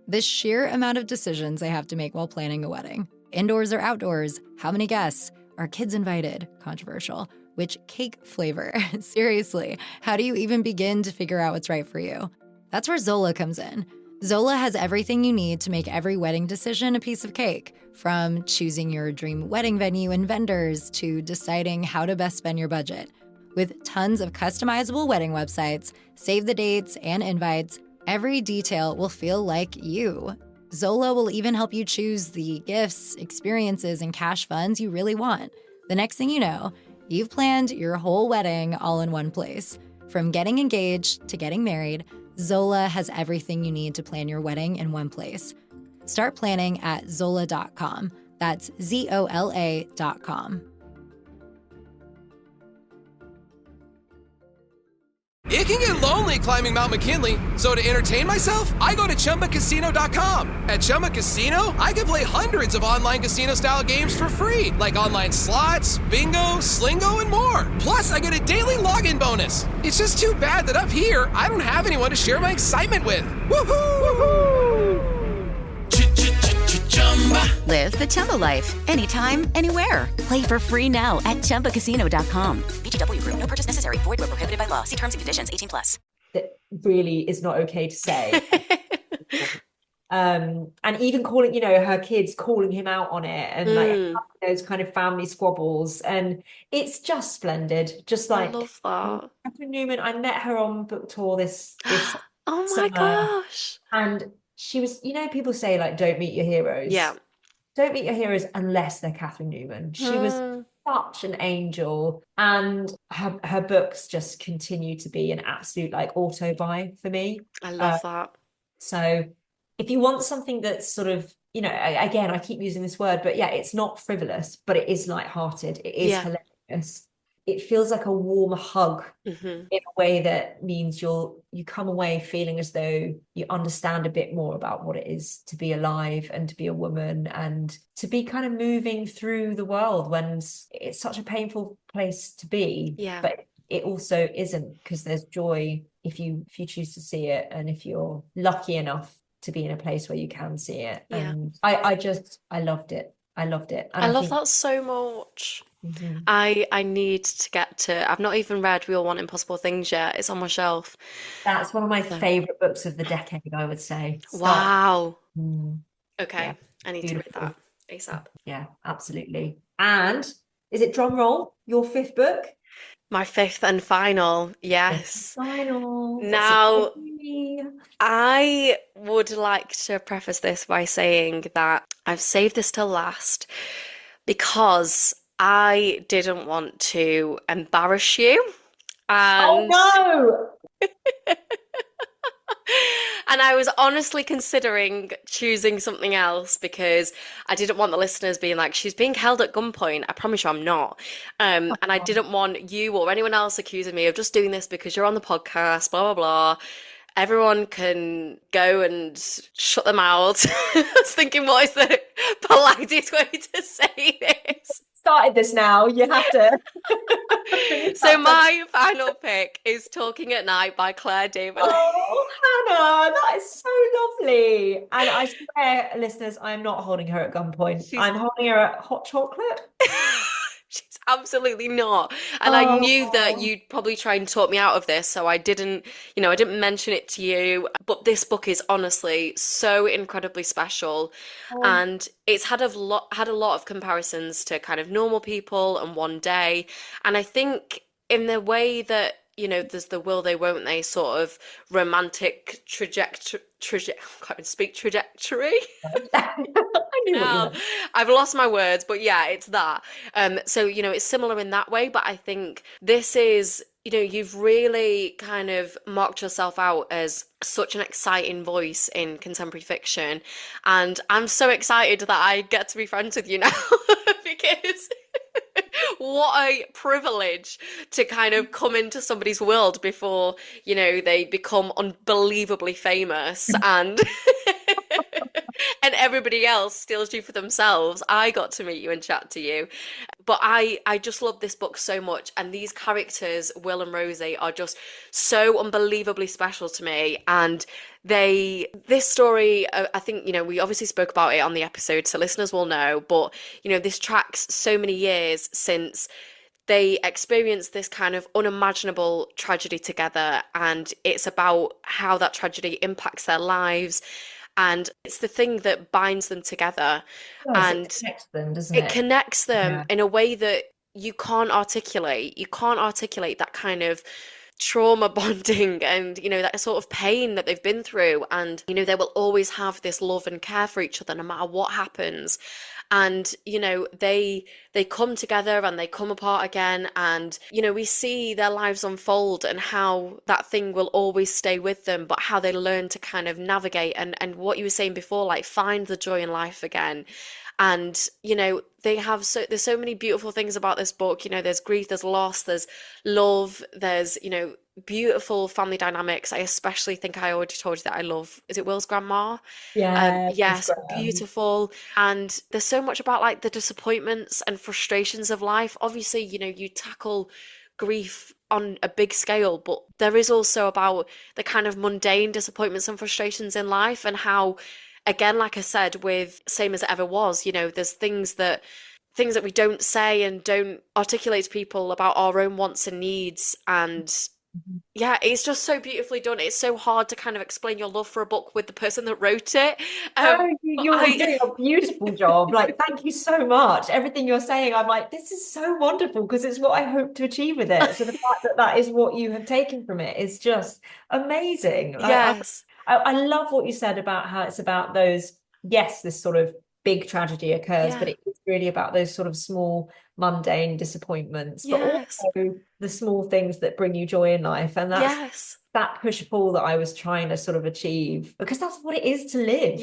The sheer amount of decisions they have to make while planning a wedding. Indoors or outdoors? How many guests? Are kids invited? Controversial. Which cake flavor? Seriously, how do you even begin to figure out what's right for you? That's where Zola comes in. Zola has everything you need to make every wedding decision a piece of cake, from choosing your dream wedding venue and vendors to deciding how to best spend your budget. With tons of customizable wedding websites, save the dates, and invites, every detail will feel like you. Zola will even help you choose the gifts, experiences, and cash funds you really want. The next thing you know, you've planned your whole wedding all in one place. From getting engaged to getting married, Zola has everything you need to plan your wedding in one place. Start planning at Zola.com. That's Zola.com. It can get lonely climbing Mount McKinley, so to entertain myself, I go to ChumbaCasino.com. At Chumba Casino, I can play hundreds of online casino-style games for free, like online slots, bingo, Slingo, and more. Plus, I get a daily login bonus. It's just too bad that up here, I don't have anyone to share my excitement with. Woohoo! Live the Chumba life. Anytime, anywhere. Play for free now at ChumbaCasino.com. VGW Group. No purchase necessary. Void where prohibited by law. See terms and conditions. 18+. That really is not okay to say. And even calling, her kids calling him out on it, and like those kind of family squabbles, and it's just splendid. Just like, I love that. Catherine Newman, I met her on book tour this Oh my summer, gosh. and she was, people say like, don't meet your heroes. Yeah. Don't meet your heroes unless they're Catherine Newman. She was such an angel, and her books just continue to be an absolute like auto-buy for me. I love that. So if you want something that's sort of, again, I keep using this word, but yeah, it's not frivolous, but it is lighthearted. It is hilarious. It feels like a warm hug in a way that means you come away feeling as though you understand a bit more about what it is to be alive and to be a woman and to be kind of moving through the world when it's such a painful place to be. Yeah. But it also isn't, because there's joy if you choose to see it, and if you're lucky enough to be in a place where you can see it. Yeah. And I loved it. I loved it. And I love that so much. Mm-hmm. I need to get to, I've not even read We All Want Impossible Things yet. It's on my shelf. That's one of my favorite books of the decade, I would say. Wow. Yeah, Okay. I need to read that ASAP. Yeah, absolutely. And is it drum roll, your fifth book? My fifth and final, yes. Final. Now, I would like to preface this by saying that I've saved this till last because I didn't want to embarrass you. And oh no! And I was honestly considering choosing something else because I didn't want the listeners being like, she's being held at gunpoint. I promise you I'm not. And I didn't want you or anyone else accusing me of just doing this because you're on the podcast, blah, blah, blah. Everyone can go and shut their mouths. I was thinking, what is the politest way to say this? Started this now, you have to. So my final pick is Talking at Night by Claire Daverley. Oh, Hannah, that is so lovely. And I swear, listeners, I'm not holding her at gunpoint. I'm holding her at hot chocolate. She's absolutely not. And I knew that you'd probably try and talk me out of this, so I didn't mention it to you. But this book is honestly so incredibly special. And it's had a lot of comparisons to kind of Normal People and One Day. And I think in the way that, there's the will they, won't they sort of romantic trajectory. I can't even speak trajectory. Now, I've lost my words, but yeah, it's that. So, it's similar in that way, but I think this is, you've really kind of marked yourself out as such an exciting voice in contemporary fiction. And I'm so excited that I get to be friends with you now because What a privilege to kind of come into somebody's world before, they become unbelievably famous and and everybody else steals you for themselves. I got to meet you and chat to you. But I just love this book so much. And these characters, Will and Rosie, are just so unbelievably special to me. And this story, I think, we obviously spoke about it on the episode, so listeners will know. But, this tracks so many years since they experienced this kind of unimaginable tragedy together. And it's about how that tragedy impacts their lives. And it's the thing that binds them together. Yes, And it connects them, doesn't it it? connects them Yeah. in a way that you can't articulate. You can't articulate that kind of trauma bonding and, that sort of pain that they've been through. And, they will always have this love and care for each other no matter what happens. And, they come together and they come apart again. And, we see their lives unfold and how that thing will always stay with them, but how they learn to kind of navigate and what you were saying before, like find the joy in life again. And, there's so many beautiful things about this book. There's grief, there's loss, there's love, there's, beautiful family dynamics. I especially think I already told you that I love, is it Will's grandma? Yeah, Yes, Instagram. beautiful. And there's so much about like the disappointments and frustrations of life. Obviously, you tackle grief on a big scale, but there is also about the kind of mundane disappointments and frustrations in life, and how, again, like I said, with Same as It Ever Was, there's things that we don't say and don't articulate to people about our own wants and needs. And yeah, it's just so beautifully done. It's so hard to kind of explain your love for a book with the person that wrote it. You're doing a beautiful job. Like, thank you so much. Everything you're saying, I'm like, this is so wonderful because it's what I hope to achieve with it. So the fact that is what you have taken from it is just amazing. Yes. I love what you said about how it's about those, yes, this sort of big tragedy occurs, but it's really about those sort of small, mundane disappointments, but also the small things that bring you joy in life. And that's that push-pull that I was trying to sort of achieve, because that's what it is to live,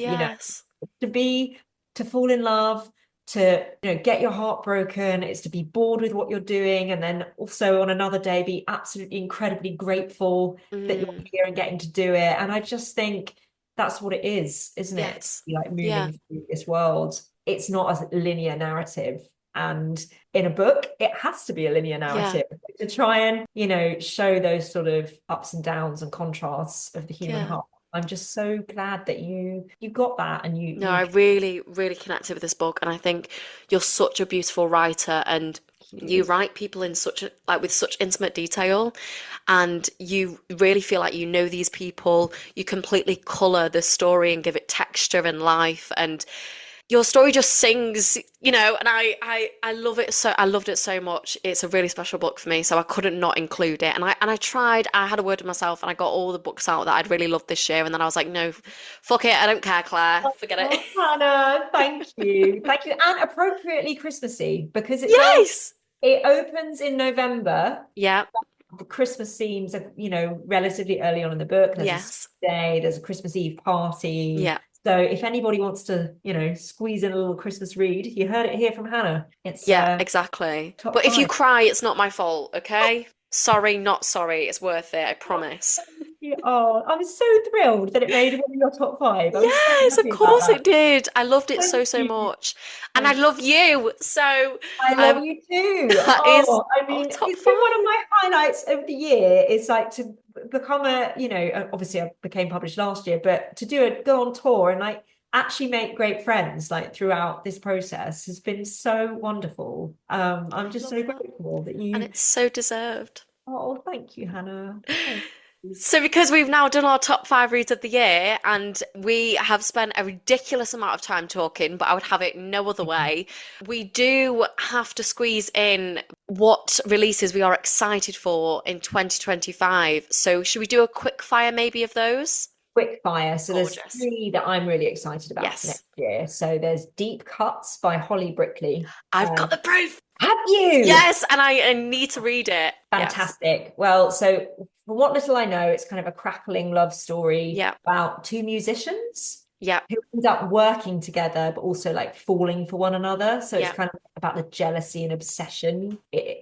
to fall in love, to get your heart broken. It's to be bored with what you're doing, and then also on another day be absolutely incredibly grateful that you're here and getting to do it. And I just think that's what it is, isn't it? Like moving through this world. It's not a linear narrative. And in a book, it has to be a linear narrative to try and, show those sort of ups and downs and contrasts of the human heart. I'm just so glad that you got that, and you. No, I really, really connected with this book, and I think you're such a beautiful writer, and you write people in with such intimate detail, and you really feel like these people. You completely colour the story and give it texture and life, and your story just sings, and I love it so. I loved it so much. It's a really special book for me, so I couldn't not include it. And I tried. I had a word with myself, and I got all the books out that I'd really loved this year. And then I was like, no, fuck it, I don't care, Claire. Forget it. Hannah, thank you, and appropriately Christmassy, because it opens in November. Yeah. The Christmas scenes are, relatively early on in the book. There's a day, there's a Christmas Eve party. Yeah. So if anybody wants to, squeeze in a little Christmas read, you heard it here from Hannah. It's exactly. But if you cry, it's not my fault, okay? Sorry, not sorry. It's worth it, I promise. Oh, I'm so thrilled that it made one of your top 5. Yes, of course it did. I loved it so much. And I love you. So I love you too. I mean, it's been one of my highlights of the year. It's like to become obviously I became published last year, but to go on tour and like actually make great friends like throughout this process has been so wonderful. I'm just so grateful that you. And it's so deserved. Oh, thank you, Hannah. Thank you. So because we've now done our top 5 reads of the year, and we have spent a ridiculous amount of time talking, but I would have it no other way, we do have to squeeze in what releases we are excited for in 2025. So should we do a quick fire maybe of those? Quick fire. So Gorgeous. There's 3 that I'm really excited about next year. So there's Deep Cuts by Holly Brickley. I've got the proof. Have you? Yes, and I need to read it. Fantastic. Yes. Well, so from what little I know, it's kind of a crackling love story about 2 musicians Yeah. who end up working together, but also like falling for one another. So it's Yeah. kind of about the jealousy and obsession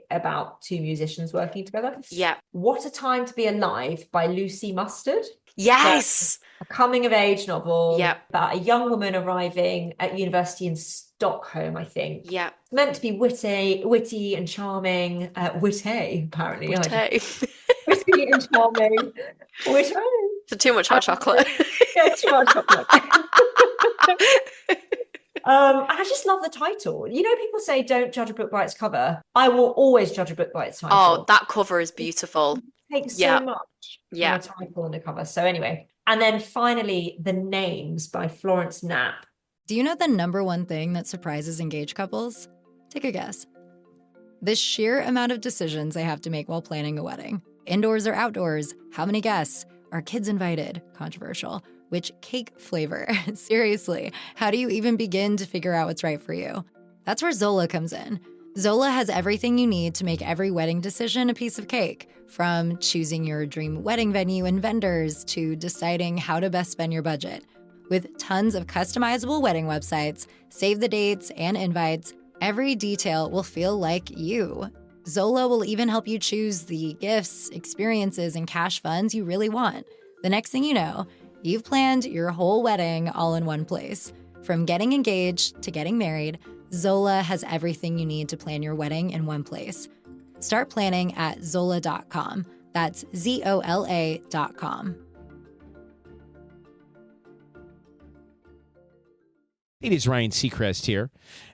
about two musicians working together. Yeah. What a Time to Be Alive by Lucy Mustard. Yes. A coming of age novel Yeah. about a young woman arriving at university in Stockholm, I think. Yeah. It's meant to be witty and charming. Witty, apparently. Witty. Witty and charming. Witty. So too much hot chocolate. Yeah, too much chocolate. I just love the title. You know, people say don't judge a book by its cover. I will always judge a book by its title. Oh, that cover is beautiful. It takes so much from a title and a cover. So anyway, and then finally, The Names by Florence Knapp. Do you know the number one thing that surprises engaged couples? Take a guess. The sheer amount of decisions they have to make while planning a wedding. Indoors or outdoors? How many guests? Are kids invited? Controversial. Which cake flavor? Seriously, how do you even begin to figure out what's right for you? That's where Zola comes in. Zola has everything you need to make every wedding decision a piece of cake, from choosing your dream wedding venue and vendors to deciding how to best spend your budget. With tons of customizable wedding websites, save the dates and invites, every detail will feel like you. Zola will even help you choose the gifts, experiences, and cash funds you really want. The next thing you know, you've planned your whole wedding all in one place. From getting engaged to getting married, Zola has everything you need to plan your wedding in one place. Start planning at Zola.com. That's Zola.com. It is Ryan Seacrest here.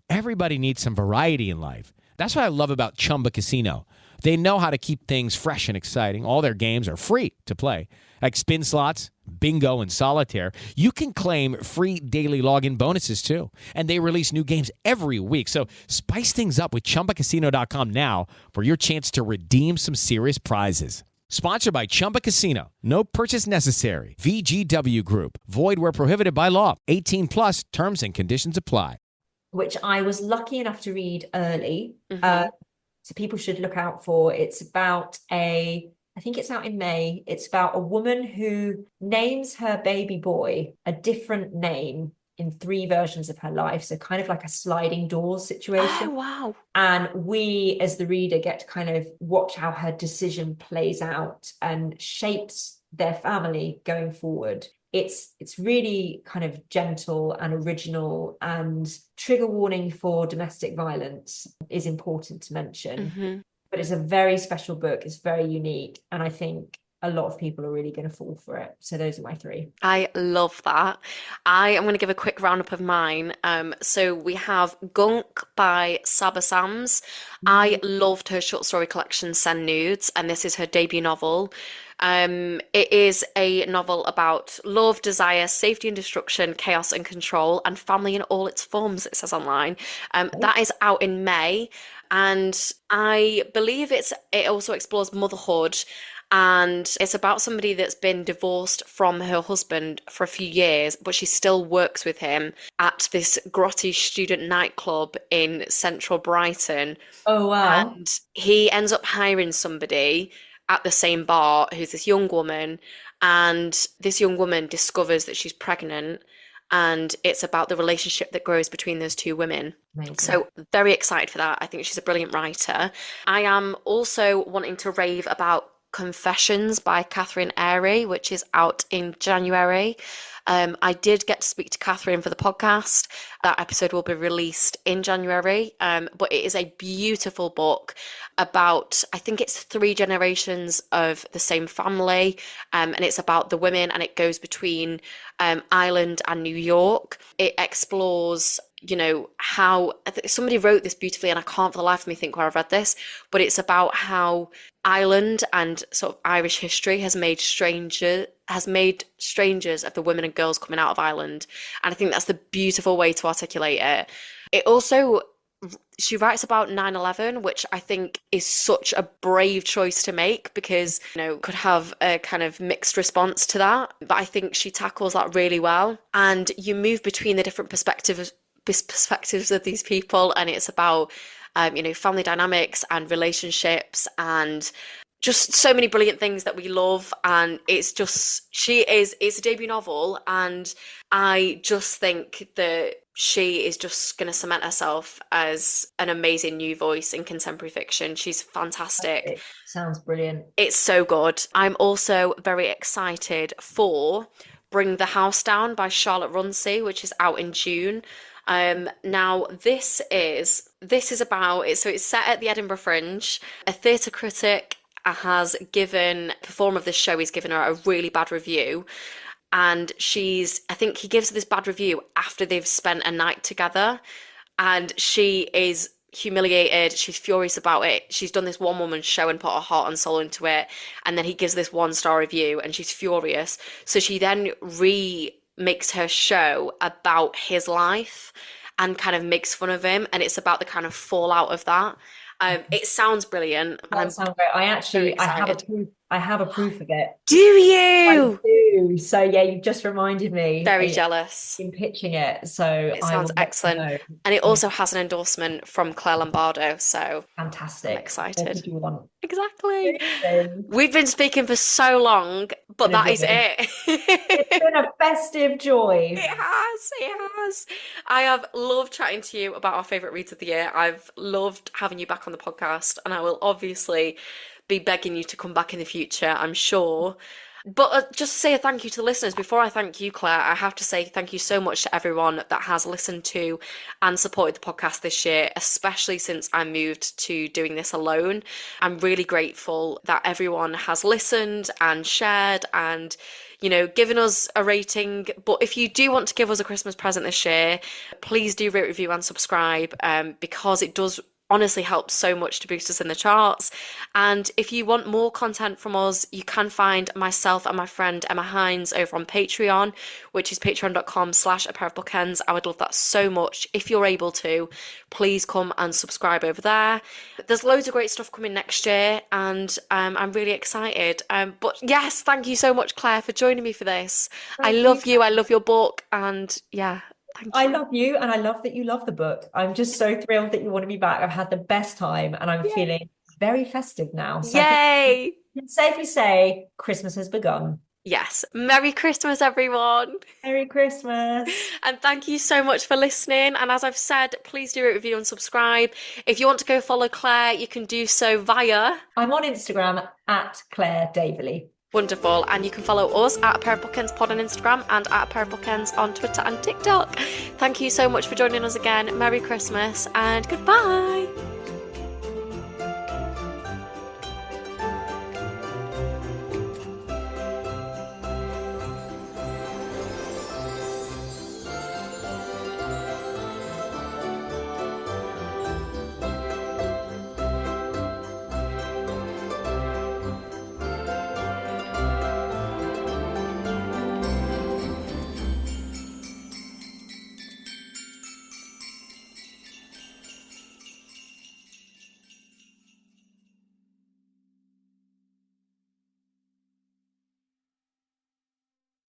Everybody needs some variety in life. That's what I love about Chumba Casino. They know how to keep things fresh and exciting. All their games are free to play, like spin slots, bingo, and solitaire. You can claim free daily login bonuses, too. And they release new games every week. So spice things up with ChumbaCasino.com now for your chance to redeem some serious prizes. Sponsored by Chumba Casino. No purchase necessary. VGW Group. Void where prohibited by law. 18 plus terms and conditions apply. Which I was lucky enough to read early. Mhm. So people should look out for. It's about I think it's out in May. It's about a woman who names her baby boy a different name in 3 versions of her life. So kind of like a sliding doors situation. Oh, wow. And we, as the reader, get to kind of watch how her decision plays out and shapes their family going forward. It's really kind of gentle and original, and trigger warning for domestic violence is important to mention. Mhm. But it's a very special book. It's very unique. And I think a lot of people are really going to fall for it. So those are my 3. I love that. I am going to give a quick roundup of mine. So we have Gunk by Saba Sams. I loved her short story collection, Send Nudes, and this is her debut novel. It is a novel about love, desire, safety and destruction, chaos and control, and family in all its forms, it says online. That is out in May, and I believe it also explores motherhood. And it's about somebody that's been divorced from her husband for a few years, but she still works with him at this grotty student nightclub in central Brighton. Oh, wow. And he ends up hiring somebody at the same bar who's this young woman. And this young woman discovers that she's pregnant. And it's about the relationship that grows between those 2 women. Amazing. So very excited for that. I think she's a brilliant writer. I am also wanting to rave about Confessions by Catherine Airy, which is out in January. I did get to speak to Catherine for the podcast. That episode will be released in January, but it is a beautiful book about, I think it's 3 generations of the same family, and it's about the women, and it goes between Ireland and New York. It explores, you know, how somebody wrote this beautifully, and I can't for the life of me think where I've read this, but it's about how Ireland and sort of Irish history has made strangers of the women and girls coming out of Ireland. And I think that's the beautiful way to articulate it. It also, she writes about 9/11, which I think is such a brave choice to make, because, you know, could have a kind of mixed response to that. But I think she tackles that really well. And you move between the different perspectives of these people, and it's about you know, family dynamics and relationships and just so many brilliant things that we love, and it's a debut novel, and I just think that she is just going to cement herself as an amazing new voice in contemporary fiction. She's fantastic. It sounds brilliant. It's so good. I'm also very excited for Bring the House Down by Charlotte Runcie, which is out in June. Now this is about it. So it's set at the Edinburgh Fringe. A theatre critic has given performer of this show, he's given her a really bad review, and I think he gives her this bad review after they've spent a night together, and she is humiliated. She's furious about it. She's done this one woman show and put her heart and soul into it, and then he gives this 1-star review and she's furious, so she then makes her show about his life and kind of makes fun of him, and it's about the kind of fallout of that. It sounds brilliant. That sounds great. I have a proof of it. Do you? I do. So yeah, you've just reminded me. Very jealous. In pitching it, so it sounds excellent, and it also has an endorsement from Claire Lombardo. So fantastic. I'm excited. What did you want? Exactly. We've been speaking for so long, but that is it. It's been a festive joy. It has. I have loved chatting to you about our favourite reads of the year. I've loved having you back on the podcast, and I will obviously be begging you to come back in the future, I'm sure. But just say a thank you to the listeners. Before I thank you, Claire, I have to say thank you so much to everyone that has listened to and supported the podcast this year, especially since I moved to doing this alone. I'm really grateful that everyone has listened and shared and, given us a rating. But if you do want to give us a Christmas present this year, please do rate, review and subscribe, because it does honestly helps so much to boost us in the charts. And if you want more content from us, you can find myself and my friend Emma Hines over on Patreon, which is patreon.com/a-pair-of-bookends. I would love that so much. If you're able to, please come and subscribe over there. There's loads of great stuff coming next year, and I'm really excited. But yes, thank you so much, Claire, for joining me for this. I love you. I love your book, and yeah. I love you, and I love that you love the book. I'm just so thrilled that you want to be back. I've had the best time, and I'm feeling very festive now. So Yay! I can safely say Christmas has begun. Yes. Merry Christmas, everyone. Merry Christmas. And thank you so much for listening. And as I've said, please do rate, review and subscribe. If you want to go follow Claire, you can do so via... I'm on Instagram at Claire Daverley. Wonderful. And you can follow us at A Pair of Bookends Pod on Instagram and at A Pair of Bookends on Twitter and TikTok. Thank you so much for joining us again. Merry Christmas and goodbye.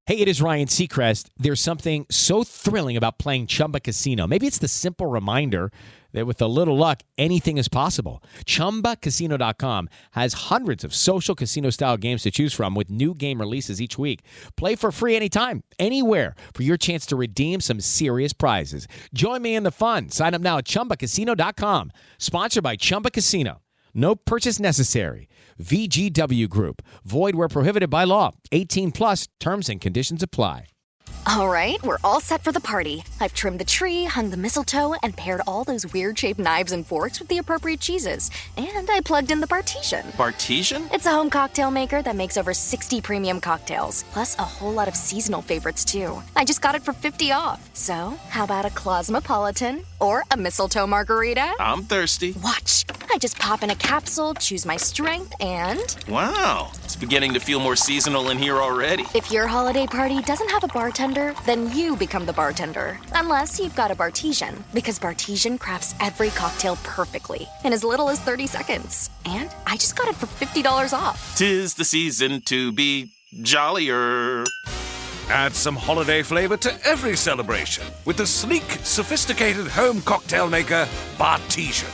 Hey, it is Ryan Seacrest. There's something so thrilling about playing Chumba Casino. Maybe it's the simple reminder that with a little luck, anything is possible. ChumbaCasino.com has hundreds of social casino-style games to choose from with new game releases each week. Play for free anytime, anywhere for your chance to redeem some serious prizes. Join me in the fun. Sign up now at ChumbaCasino.com. Sponsored by Chumba Casino. No purchase necessary. VGW Group. Void where prohibited by law. 18 plus. Terms and conditions apply. All right, we're all set for the party. I've trimmed the tree, hung the mistletoe, and paired all those weird-shaped knives and forks with the appropriate cheeses. And I plugged in the Bartesian. Bartesian? It's a home cocktail maker that makes over 60 premium cocktails, plus a whole lot of seasonal favorites, too. I just got it for $50 off. So, how about a Cosmopolitan or a mistletoe margarita? I'm thirsty. Watch. I just pop in a capsule, choose my strength, and... Wow, it's beginning to feel more seasonal in here already. If your holiday party doesn't have a bartender, then you become the bartender. Unless you've got a Bartesian, because Bartesian crafts every cocktail perfectly in as little as 30 seconds. And I just got it for $50 off. 'Tis the season to be jollier. Add some holiday flavor to every celebration with the sleek, sophisticated home cocktail maker, Bartesian.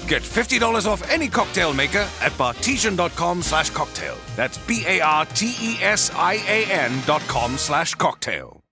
Get $50 off any cocktail maker at bartesian.com/cocktail. That's BARTESIAN.com/cocktail.